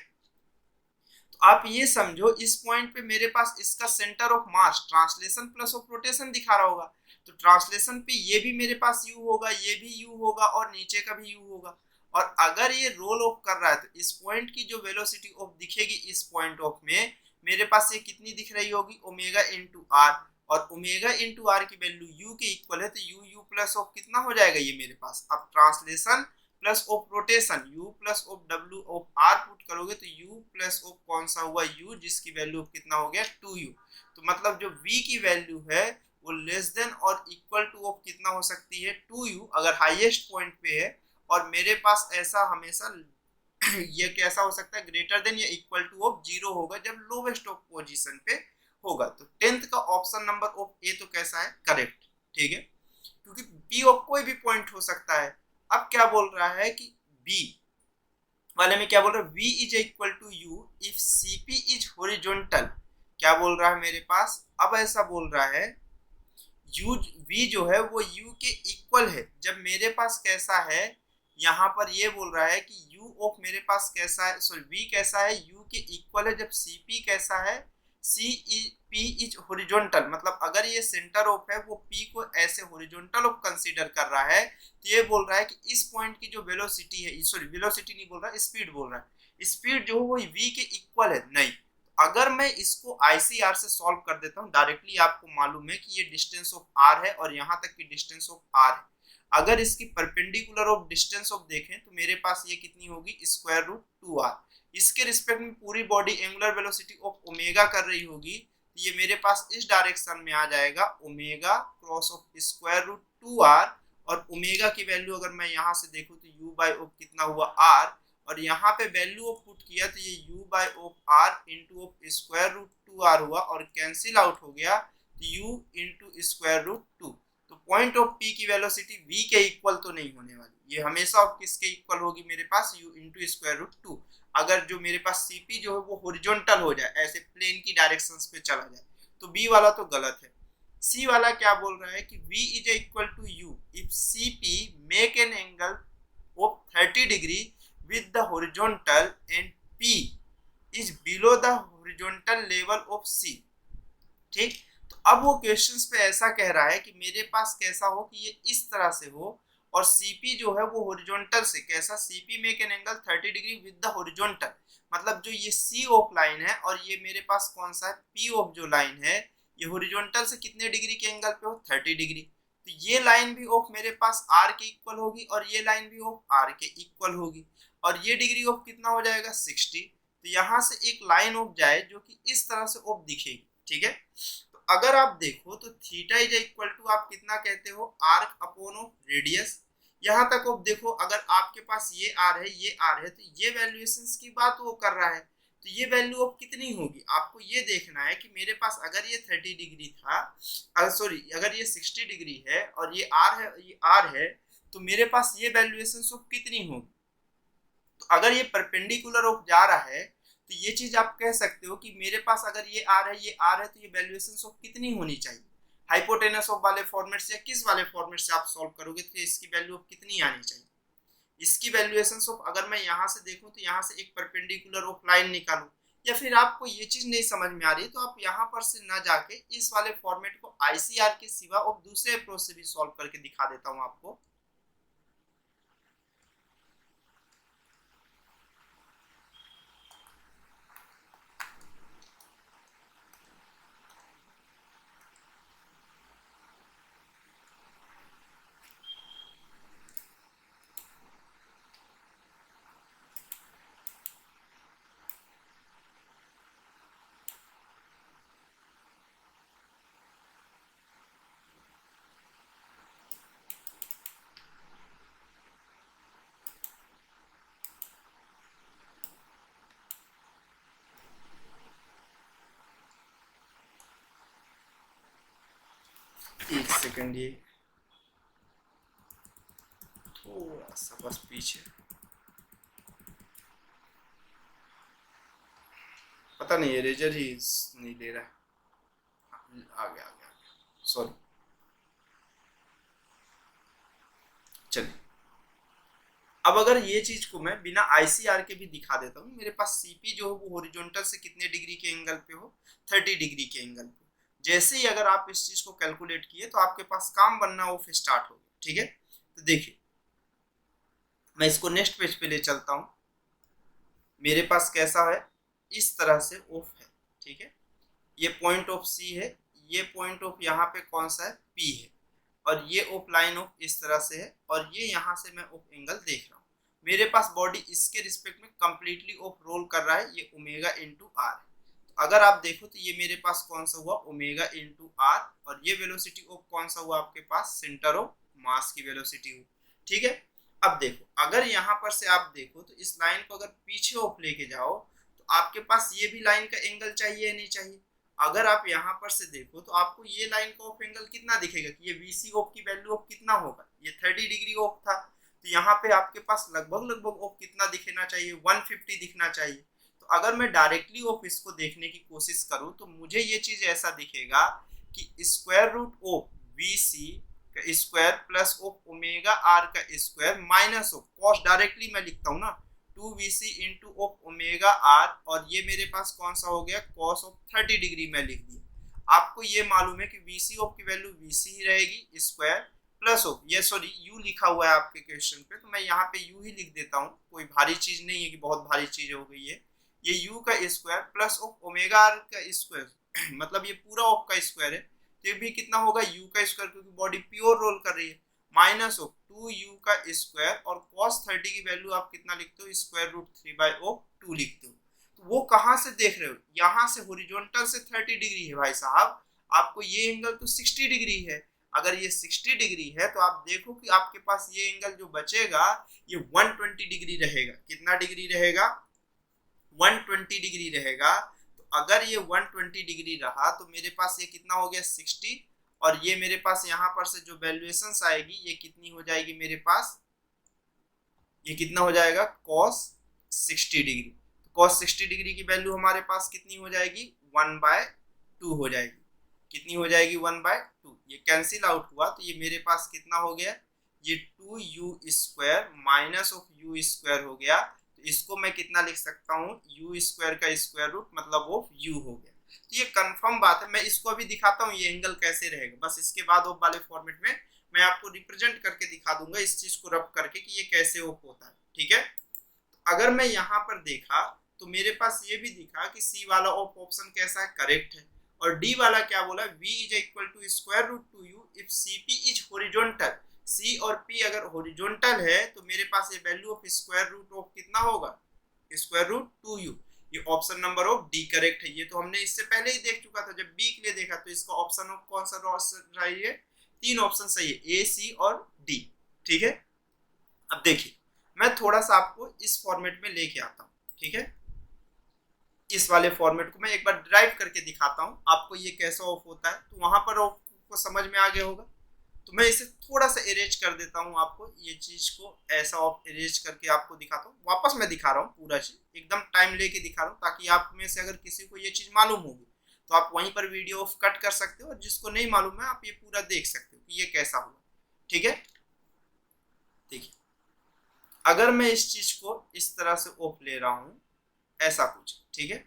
तो आप ये समझो इस पॉइंट पे मेरे पास इसका centre of mass translation plus of rotation दिखा रहा होगा, तो ट्रांसलेशन पे ये भी मेरे पास u होगा, ये भी u होगा और नीचे का भी u होगा। और अगर ये रोल ऑफ कर रहा है तो इस पॉइंट की जो वेलोसिटी ऑफ दिखेगी इस पॉइंट ऑफ में मेरे पास ये कितनी दिख रही होगी, ओमेगा इंटू आर, और ओमेगा इंटू आर की वैल्यू u के इक्वल है, तो u प्लस ऑफ कितना हो जाएगा ये मेरे पास, अब translation plus of rotation u plus of w of r put करोगे तो u प्लस ऑफ कौन सा हुआ, u, जिसकी वैल्यू कितना हो गया, 2u। तो मतलब जो v की वैल्यू है वो लेस देन और इक्वल टू ऑफ कितना हो सकती है, 2u, अगर हाईएस्ट पॉइंट पे है। और मेरे पास ऐसा हमेशा ये कैसा हो सकता है, ग्रेटर देन या इक्वल टू ऑफ 0 होगा जब लोवेस्ट ऑफ पोजीशन पे होगा। तो 10th का ऑप्शन नंबर ऑफ ए तो कैसा है, करेक्ट। ठीक है, क्योंकि p ऑफ कोई भी पॉइंट हो सकता है। अब क्या बोल रहा है कि b वाले में क्या बोल रहा है, v is equal to u if cp is horizontal, क्या बोल रहा है मेरे पास, अब ऐसा बोल रहा है u, v जो है वो u के इक्वल है जब मेरे पास कैसा है, यहाँ पर ये बोल रहा है कि u ऑफ मेरे पास कैसा है, सॉरी v कैसा है, u के इक्वल है जब cp कैसा है, p इज हॉरिजॉन्टल, मतलब अगर ये सेंटर ऑफ है वो p को ऐसे हॉरिजॉन्टल ऑफ कंसीडर कर रहा है, तो ये बोल रहा है कि इस पॉइंट की जो वेलोसिटी है, सॉरी वेलोसिटी नहीं बोल रहा, स्पीड बोल रहा है, स्पीड जो वो v के इक्वल है नहीं। अगर मैं इसको ICR से सॉल्व कर देता हूँ डायरेक्टली, आपको मालूम है कि ये डिस्टेंस ऑफ r है और यहाँ तक की डिस्टेंस ऑफ r है। अगर इसकी परपेंडिकुलर ऑफ डिस्टेंस ऑफ देखें तो मेरे पास ये कितनी होगी, स्क्वायर रूट 2r। इसके रिस्पेक्ट में पूरी body angular velocity of omega कर रही होगी, तो ये मेरे पास इस डायरेक्शन में आ जाएगा omega cross of square root 2r। और ओमेगा की वैल्यू अगर मैं यहाँ से देखूँ तो u बाई ऑफ कितना हुआ r, और यहाँ पे वैल्यू ऑफ पुट किया तो ये u by of r into of square root 2r हुआ, और कैंसिल आउट हो गया तो u इंटू स्क्वायर रूट 2। तो पॉइंट ऑफ p की वेलोसिटी v के इक्वल तो नहीं होने वाली, ये हमेशा ऑफ किसके इक्वल होगी, मेरे पास u इंटू स्क्वायर रूट 2। अगर जो मेरे पास cp जो है वो हॉरिजॉन्टल हो जाए, ऐसे प्लेन की डायरेक्शंस पे चला जाए, तो b वाला तो गलत है। c वाला क्या बोल रहा है कि v is equal to u if cp make an angle of 30 degree with the horizontal and P is below the horizontal level of C। ठीक, तो अब वो क्वेश्चंस पे ऐसा कह रहा है कि मेरे पास कैसा हो कि ये इस तरह से हो, और CP जो है वो हॉरिजॉन्टल से कैसा, CP make an angle 30 degree with the horizontal, मतलब जो ये C ऑफ लाइन है और ये मेरे पास कौन सा है, P ऑफ जो लाइन है, ये हॉरिजॉन्टल से कितने डिग्री के एंगल पे हो, 30 डिग्री। तो ये लाइन भी ऑफ मेरे पास R के इक्वल होगी और ये लाइन भी ऑफ R के इक्वल होगी, और ये डिग्री ऑफ कितना हो जाएगा 60। तो यहाँ से एक लाइन ऑफ जाए जो कि इस तरह से ऑफ दिखेगी। ठीक है, तो अगर आप देखो तो थीटा इज इक्वल टू आप कितना कहते हो, आर्क अपॉन ऑफ रेडियस। यहाँ तक ऑफ देखो, अगर आपके पास ये आर है ये आर है, तो ये वैल्यूएशंस की बात वो कर रहा है, तो ये वैल्यू ऑफ कितनी होगी, आपको ये देखना है कि मेरे पास अगर ये 30 डिग्री था, अगर ये 60 डिग्री है और ये आर है, तो मेरे पास ये वैल्यूएशंस ऑफ कितनी होगी। तो अगर ये परपेंडिकुलर ऑफ जा रहा है तो ये चीज आप कह सकते हो कि मेरे पास अगर ये आर है ये आर है, तो ये वैल्यूएशंस ऑफ कितनी होनी चाहिए, हाइपोटेनस ऑफ वाले फॉर्मेट से या किस वाले फॉर्मेट से आप सॉल्व करोगे तो इसकी वैल्यू ऑफ कितनी आनी चाहिए। इसकी वैल्यूएशंस ऑफ अगर मैं यहाँ से देखूं तो यहाँ से एक परपेंडिकुलर ऑफ लाइन निकालूं, या फिर आपको ये चीज नहीं समझ में आ रही तो आप यहाँ पर से ना जाके इस वाले फॉर्मेट को आईसीआर के सिवा और दूसरे अप्रोच से भी सॉल्व करके दिखा देता हूँ आपको। एक सेकंड, ये थोड़ा सा बस पीछे, पता नहीं इरेजर ही नहीं ले रहा है, आ गया सॉरी। चलिए, अब अगर ये चीज को मैं बिना आईसीआर के भी दिखा देता हूँ, मेरे पास सीपी जो है वो हॉरिजॉन्टल से कितने डिग्री के एंगल पे हो, 30 डिग्री के एंगल पे। जैसे ही अगर आप इस चीज को कैलकुलेट किए तो आपके पास काम बनना ऑफ स्टार्ट हो गया। ठीक है, तो देखिए मैं इसको नेक्स्ट पेज पे ले चलता हूँ, मेरे पास कैसा है, इस तरह से ऑफ है। ठीक है, ये पॉइंट ऑफ सी है, ये पॉइंट ऑफ यहाँ पे कौन सा है, पी है, और ये ऑफ लाइन ऑफ इस तरह से है, और ये यहाँ से मैं ऑफ एंगल देख रहा हूँ। मेरे पास बॉडी इसके रिस्पेक्ट में कंप्लीटली ऑफ रोल कर रहा है, ये ओमेगा इंटू आर। अगर आप देखो तो ये मेरे पास कौन सा हुआ, ओमेगा इंटू आर, और ये वेलोसिटी ऑफ कौन सा हुआ आपके पास, सेंटर ऑफ मास की वेलोसिटी हुई। ठीक है, अब देखो अगर यहाँ पर से आप देखो तो इस लाइन को अगर पीछे ऑफ लेके जाओ तो आपके पास ये भी लाइन का एंगल चाहिए या नहीं चाहिए। अगर आप यहाँ पर से देखो तो आपको ये लाइन का ऑफ एंगल कितना दिखेगा कि ये वीसी ऑफ की वैल्यू ऑफ कितना होगा, ये 30 डिग्री ऑफ था, तो यहाँ पे आपके पास लगभग ऑफ कितना दिखना चाहिए, 150 दिखना चाहिए। तो अगर मैं डायरेक्टली ऑफ इसको देखने की कोशिश करूँ तो मुझे ये चीज ऐसा दिखेगा कि स्क्वायर रूट ऑफ वीसी का square plus of omega are का square minus of cos, directly मैं लिखता हूँ ना 2vc into of omega R, और ये मेरे पास कौन सा हो गया, कॉस ऑफ 30 डिग्री में लिख दिया। आपको ये मालूम है कि vc ऑफ की वैल्यू vc ही रहेगी, स्क्वायर प्लस ऑफ, ये सॉरी u लिखा हुआ है आपके क्वेश्चन पे, तो मैं यहाँ पे u ही लिख देता हूँ, कोई भारी चीज नहीं है कि बहुत भारी चीज हो गई है। ये u का square plus of omega are का स्क्वायर मतलब ये पूरा ऑफ का स्क्वायर है, तो ये भी कितना होगा u का स्क्वायर, क्योंकि बॉडी प्योर रोल कर रही है। माइनस ऑफ 2u का स्क्वायर, और cos 30 की वैल्यू आप कितना लिखते हो, स्क्वायर रूट 3/2 लिखते हो। तो वो कहाँ से देख रहे हो, यहाँ से हॉरिजॉन्टल से 30 डिग्री है भाई साहब, आपको ये एंगल तो 60 डिग्री है। अगर ये 60 डिग्री है तो आप देखो कि आपके पास ये एंगल जो बचेगा ये 120 डिग्री रहेगा। कितना डिग्री रहेगा, 120 डिग्री रहेगा। तो अगर ये 120 डिग्री रहा तो मेरे पास ये कितना हो गया 60, और ये मेरे पास यहाँ पर से जो वैल्यूएशन आएगी ये कितनी हो जाएगी मेरे पास, ये कितना हो जाएगा cos 60 डिग्री। तो cos 60 डिग्री की वैल्यू हमारे पास कितनी हो जाएगी 1/2 हो जाएगी। कितनी हो जाएगी 1/2। ये कैंसिल आउट हुआ तो ये मेरे पास कितना हो गया, ये 2u² माइनस ऑफ u² हो गया। तो इसको मैं कितना लिख सकता हूँ, u² का स्क्वायर रूट मतलब ऑफ u हो गया। तो ये कंफर्म बात है। मैं इसको अभी दिखाता हूँ ये एंगल कैसे रहेगा, बस इसके बाद ऑफ वाले फॉर्मेट में मैं आपको रिप्रेजेंट करके दिखा दूंगा इस चीज को रब करके कि ये कैसे ऑफ होता है। ठीक है, तो अगर मैं यहाँ पर देखा तो मेरे पास ये भी दिखा कि सी वाला ऑफ ऑप्शन कैसा है, करेक्ट है। और डी वाला क्या बोला, v is equal to square root 2u if cp is horizontal. c और p अगर हॉरिजॉन्टल है तो मेरे पास ये value of square root of कितना होगा, स्क्वायर रूट 2u। ये option number of D correct है। ये तो हमने इससे पहले ही देख चुका था, जब बी के लिए देखा तो इसका ऑप्शन ऑफ कौन सा सही है, 3 ऑप्शन सही है, ए सी और डी। ठीक है, अब देखिए मैं थोड़ा सा आपको इस फॉर्मेट में लेके आता हूँ। ठीक है, इस वाले फॉर्मेट को मैं एक बार ड्राइव करके दिखाता हूँ आपको ये कैसा ऑफ होता है, तो वहां पर ऑफ को समझ में आ गया होगा। तो मैं इसे थोड़ा सा इरेज कर देता हूँ, आपको ये चीज को ऐसा ऑफ इरेज करके आपको दिखाता हूँ। वापस मैं दिखा रहा हूँ पूरा चीज एकदम टाइम लेके दिखा रहा हूँ, ताकि आप में से अगर किसी को ये चीज मालूम होगी तो आप वहीं पर वीडियो ऑफ कट कर सकते हो, और जिसको नहीं मालूम है आप ये पूरा देख सकते हो कि ये कैसा होगा। ठीक है, देखिए अगर मैं इस चीज को इस तरह से ऑफ ले रहा हूँ ऐसा कुछ, ठीक है,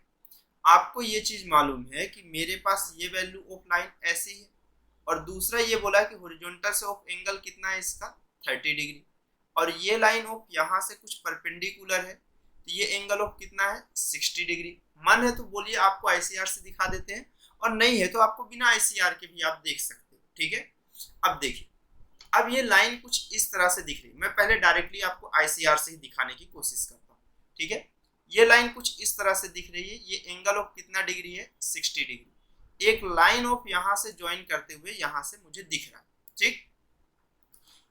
आपको ये चीज मालूम है कि मेरे पास ये वैल्यू ऑफ लाइन ऐसी है, और दूसरा ये बोला कि हॉरिजॉन्टल से ऑफ एंगल कितना है इसका 30 डिग्री, और ये लाइन ऑफ यहाँ से कुछ परपेंडिकुलर है तो ये एंगल ऑफ कितना है 60 डिग्री। मन है तो बोलिए आपको आईसीआर से दिखा देते हैं, और नहीं है तो आपको बिना आईसीआर के भी आप देख सकते हो। ठीक है, अब देखिए अब ये लाइन कुछ इस तरह से दिख रही है। मैं पहले डायरेक्टली आपको आईसीआर से ही दिखाने की कोशिश करता हूँ। ठीक है, ये लाइन कुछ इस तरह से दिख रही है, ये एंगल ऑफ कितना डिग्री है 60 डिग्री। एक लाइन ऑफ यहां से ज्वाइन करते हुए यहां से मुझे दिख रहा है। ठीक,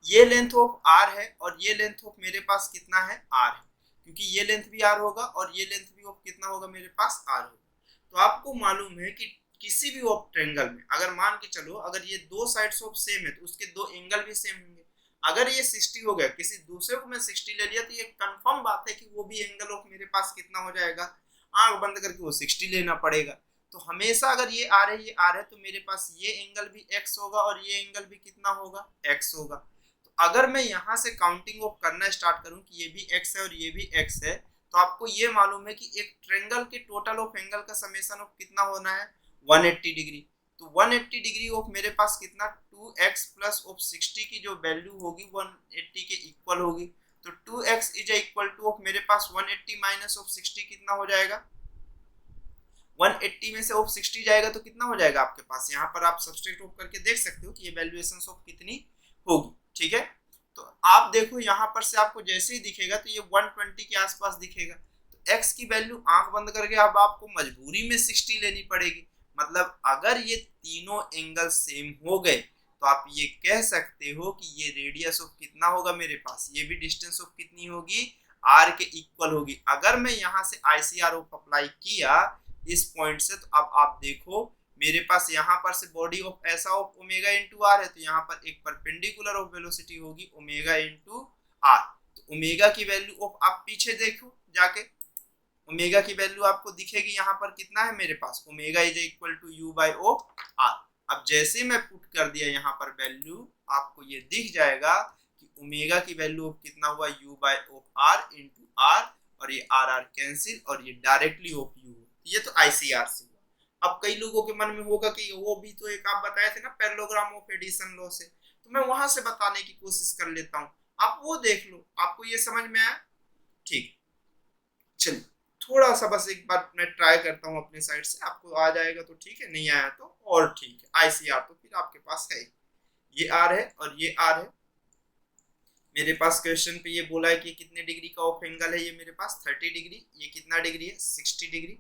ये लेंथ ऑफ आर है, और ये लेंथ ऑफ मेरे पास कितना है आर है, क्योंकि ये लेंथ भी आर होगा और ये लेंथ भी ऑफ कितना होगा मेरे पास आर होगा। तो आपको मालूम है कि किसी भी ऑफ ट्रायंगल में अगर मान के चलो अगर ये दो साइड्स ऑफ सेम है तो उसके दो एंगल भी सेम होंगे। अगर ये 60 हो गया, किसी दूसरे को मैं 60 ले लिया, तो ये कंफर्म बात है कि वो भी एंगल ऑफ मेरे पास कितना हो जाएगा, आंख बंद करके वो 60 लेना पड़ेगा। तो हमेशा अगर ये आ रहा है ये आ रहा है तो मेरे पास ये एंगल भी x होगा और ये एंगल भी कितना होगा x होगा। तो अगर मैं यहाँ से काउंटिंग ऑफ करना स्टार्ट करूँ कि ये भी x है और ये भी x है, तो आपको ये मालूम है कि एक ट्रायंगल के टोटल ऑफ एंगल का समेशन ऑफ कितना होना है 180 डिग्री। तो 180 डिग्री ऑफ मेरे पास कितना 2x प्लस ऑफ 60 की जो वैल्यू होगी 180 के इक्वल होगी। तो 2x is equal to of मेरे पास 180 माइनस ऑफ 60 कितना हो जाएगा, 180 में से ऑफ 60 जाएगा तो कितना हो जाएगा आपके पास, यहाँ पर आप सब्सट्रैक्ट ऑफ करके देख सकते हो कि ये वैल्यूएशन ऑफ कितनी होगी। ठीक है, तो आप देखो यहाँ पर से आपको जैसे ही दिखेगा तो ये 120 के आसपास दिखेगा। तो x की वैल्यू आंख बंद करके अब आपको मजबूरी में 60 लेनी पड़ेगी। मतलब अगर ये तीनों एंगल सेम हो गए तो आप ये कह सकते हो कि ये रेडियस ऑफ कितना होगा मेरे पास, ये भी डिस्टेंस ऑफ कितनी होगी r के इक्वल होगी। अगर मैं यहाँ से ICR ऑफ अप्लाई किया इस पॉइंट से, तो अब आप देखो मेरे पास यहाँ पर से बॉडी ऑफ ऐसा ऑफ ओमेगा इंटू आर है, तो यहाँ पर एक परपेंडिकुलर ऑफ वेलोसिटी होगी ओमेगा इंटू आर। तो ओमेगा की वैल्यू ऑफ आप पीछे देखो जाके, ओमेगा की वैल्यू आपको दिखेगी यहाँ पर कितना है मेरे पास, omega is equal to U by of R. अब जैसे मैं पुट कर दिया यहाँ पर वैल्यू, आपको ये दिख जाएगा कि ओमेगा की वैल्यू ऑफ कितना हुआ u by of r into r, और ये आर आर कैंसिल और ये डायरेक्टली ऑफ यू। ये तो आईसीआर से हुआ। अब कई लोगों के मन में होगा कि वो भी तो एक आप बताए थे ना पैरेललोग्राम ऑफ एडिशन लॉ से, तो मैं वहां से बताने की कोशिश कर लेता हूँ, आप वो देख लो। आपको ये समझ में आया? ठीक, चलिए थोड़ा सा बस एक बार मैं ट्राई करता हूँ अपने साइड से, आपको आ जाएगा तो ठीक है, नहीं आया तो और ठीक है। आईसीआर तो फिर आपके पास है, ये आर है और ये आर है, मेरे पास क्वेश्चन पे ये बोला है कि कितने डिग्री का ऑफ एंगल है, ये मेरे पास 30 डिग्री, ये कितना डिग्री है 60 डिग्री,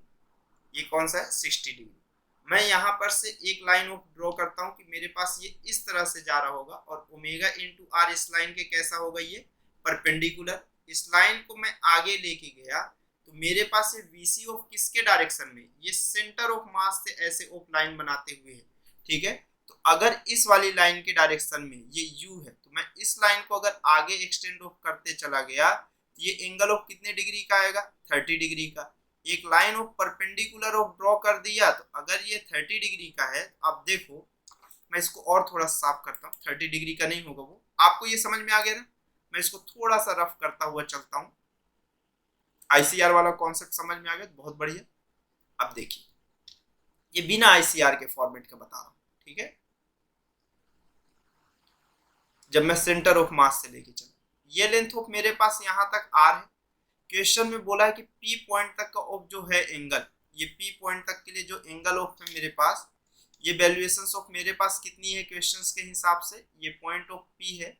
ये कौन सा है 60 डिग्री। मैं यहाँ पर से एक लाइन ऑफ ड्रॉ करता हूँ कि मेरे पास ये इस तरह से जा रहा होगा और ओमेगा इंटू आर इस लाइन के कैसा होगा, ये परपेंडिकुलर। इस लाइन को मैं आगे लेके गया तो मेरे पास ये VC ऑफ किसके डायरेक्शन में, ये सेंटर ऑफ मास से ऐसे ऑफ लाइन बनाते हुए है, ठीक है। तो अगर इस वाली लाइन के डायरेक्शन में ये U है तो मैं इस लाइन को अगर आगे एक्सटेंड ऑफ करते चला गया तो ये एंगल ऑफ कितने डिग्री का आएगा 30 डिग्री का। एक line of perpendicular of draw कर दिया तो अगर ये 30 डिग्री का है, आप देखो मैं इसको और थोड़ा साफ करता हूँ, 30 डिग्री का नहीं होगा वो, आपको ये समझ में आ गया ना। मैं इसको थोड़ा सा रफ करता हुआ चलता हूँ, ICR वाला कॉन्सेप्ट समझ में आ गया, बहुत बढ़िया। अब देखिए ये बिना ICR के फॉर्मेट का बता रहा हूँ, ठीक है। जब मैं सेंटर ऑफ मास से लेके चलूँ, ये लेंथ ऑफ मेरे पास यहाँ तक R है। क्वेश्चन में बोला है कि P पॉइंट तक का ऑफ जो है एंगल, ये P पॉइंट तक के लिए जो एंगल ऑफ है मेरे पास, ये वैल्यूएशंस ऑफ मेरे पास कितनी है क्वेश्चंस के हिसाब से, ये पॉइंट ऑफ P है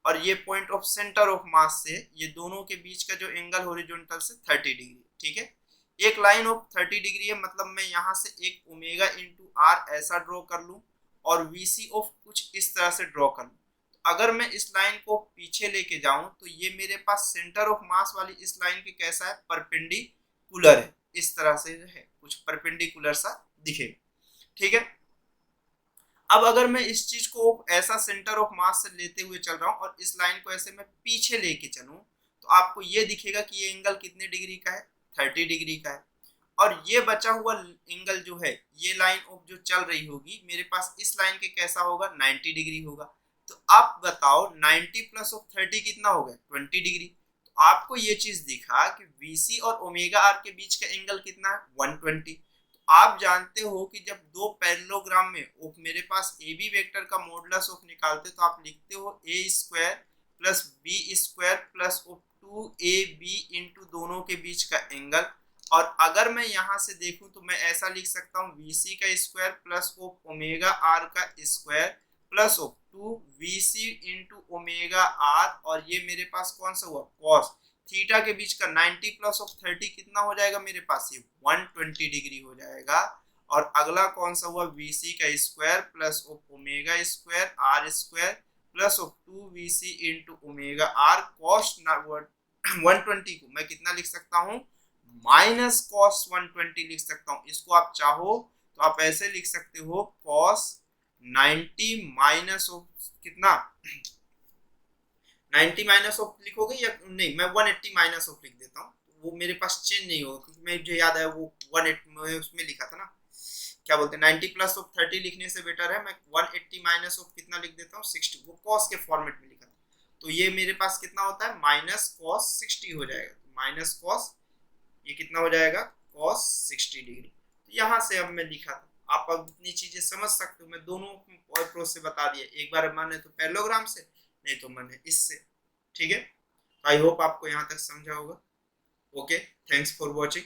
और ये पॉइंट ऑफ सेंटर ऑफ मास से, ये दोनों के बीच का जो एंगल हॉरिजॉन्टल से 30 डिग्री, ठीक है। एक लाइन ऑफ 30 डिग्री है, मतलब मैं यहाँ से एक ओमेगा इंटू आर ऐसा ड्रॉ कर लूँ और VC ऑफ कुछ इस तरह से ड्रॉ कर लूँ। अगर मैं इस लाइन को पीछे लेके जाऊं तो ये मेरे पास सेंटर ऑफ मास वाली इस लाइन के कैसा है, परपेंडिकुलर है, इस तरह से है, कुछ परपेंडिकुलर सा दिखेगा, ठीक है। अब अगर मैं इस चीज को ऐसा सेंटर ऑफ मास से लेते हुए चल रहा हूं और इस लाइन को ऐसे मैं पीछे लेके चलूं तो आपको ये दिखेगा कि ये एंगल कितने डिग्री का है 30 डिग्री का है। और ये बचा हुआ एंगल जो है, ये लाइन ऑफ जो चल रही होगी मेरे पास इस लाइन के कैसा होगा 90 डिग्री होगा। तो आप बताओ 90 प्लस ऑफ 30 कितना हो गया 20 डिग्री। तो आपको ये चीज दिखा कि VC और ओमेगा आर के बीच का एंगल कितना है 120। तो आप जानते हो कि जब दो पैरेललोग्राम में ऑफ मेरे पास AB वेक्टर का मॉडुलस ऑफ निकालते तो आप लिखते हो A square plus B square plus of 2AB into दोनों के बीच का एंगल। और अगर मैं यहाँ से देखूं तो मैं ऐसा लिख सकता हूँ VC का square plus of omega are का square plus of 2VC into omega R, और ये मेरे पास कौन सा हुआ कॉस थीटा के बीच का 90 प्लस ऑफ 30 कितना हो जाएगा मेरे पास, ये 120 डिग्री हो जाएगा। और अगला कौन सा हुआ VC का square plus of omega square r square plus of 2VC into omega r cos 120 को मैं कितना लिख सकता हूँ माइनस कॉस 120 लिख सकता हूँ। इसको आप चाहो तो आप ऐसे लिख सकते हो कॉस 90 माइनस ऑफ कितना 90 माइनस ऑफ लिखोगे या नहीं, मैं 180 माइनस ऑफ लिख देता हूँ, वो मेरे पास चेंज नहीं होगा क्योंकि मैं मुझे याद है वो 180 उसमें लिखा था ना, क्या बोलते हैं 90 प्लस ऑफ 30 लिखने से बेटर है मैं 180 माइनस ऑफ कितना लिख देता हूँ 60, वो कॉस के फॉर्मेट में लिखा था। तो ये मेरे पास कितना होता है माइनस कॉस 60 हो जाएगा, माइनस कॉस ये कितना हो जाएगा कॉस 60 डिग्री। तो यहाँ से अब मैं लिखा था, आप अब इतनी चीजें समझ सकते हो, मैं दोनों अप्रोच से बता दिया, एक बार मन है तो पैरेललोग्राम से, नहीं तो मन है इससे, ठीक है। आई होप आपको यहाँ तक समझा होगा। Okay, thanks for watching.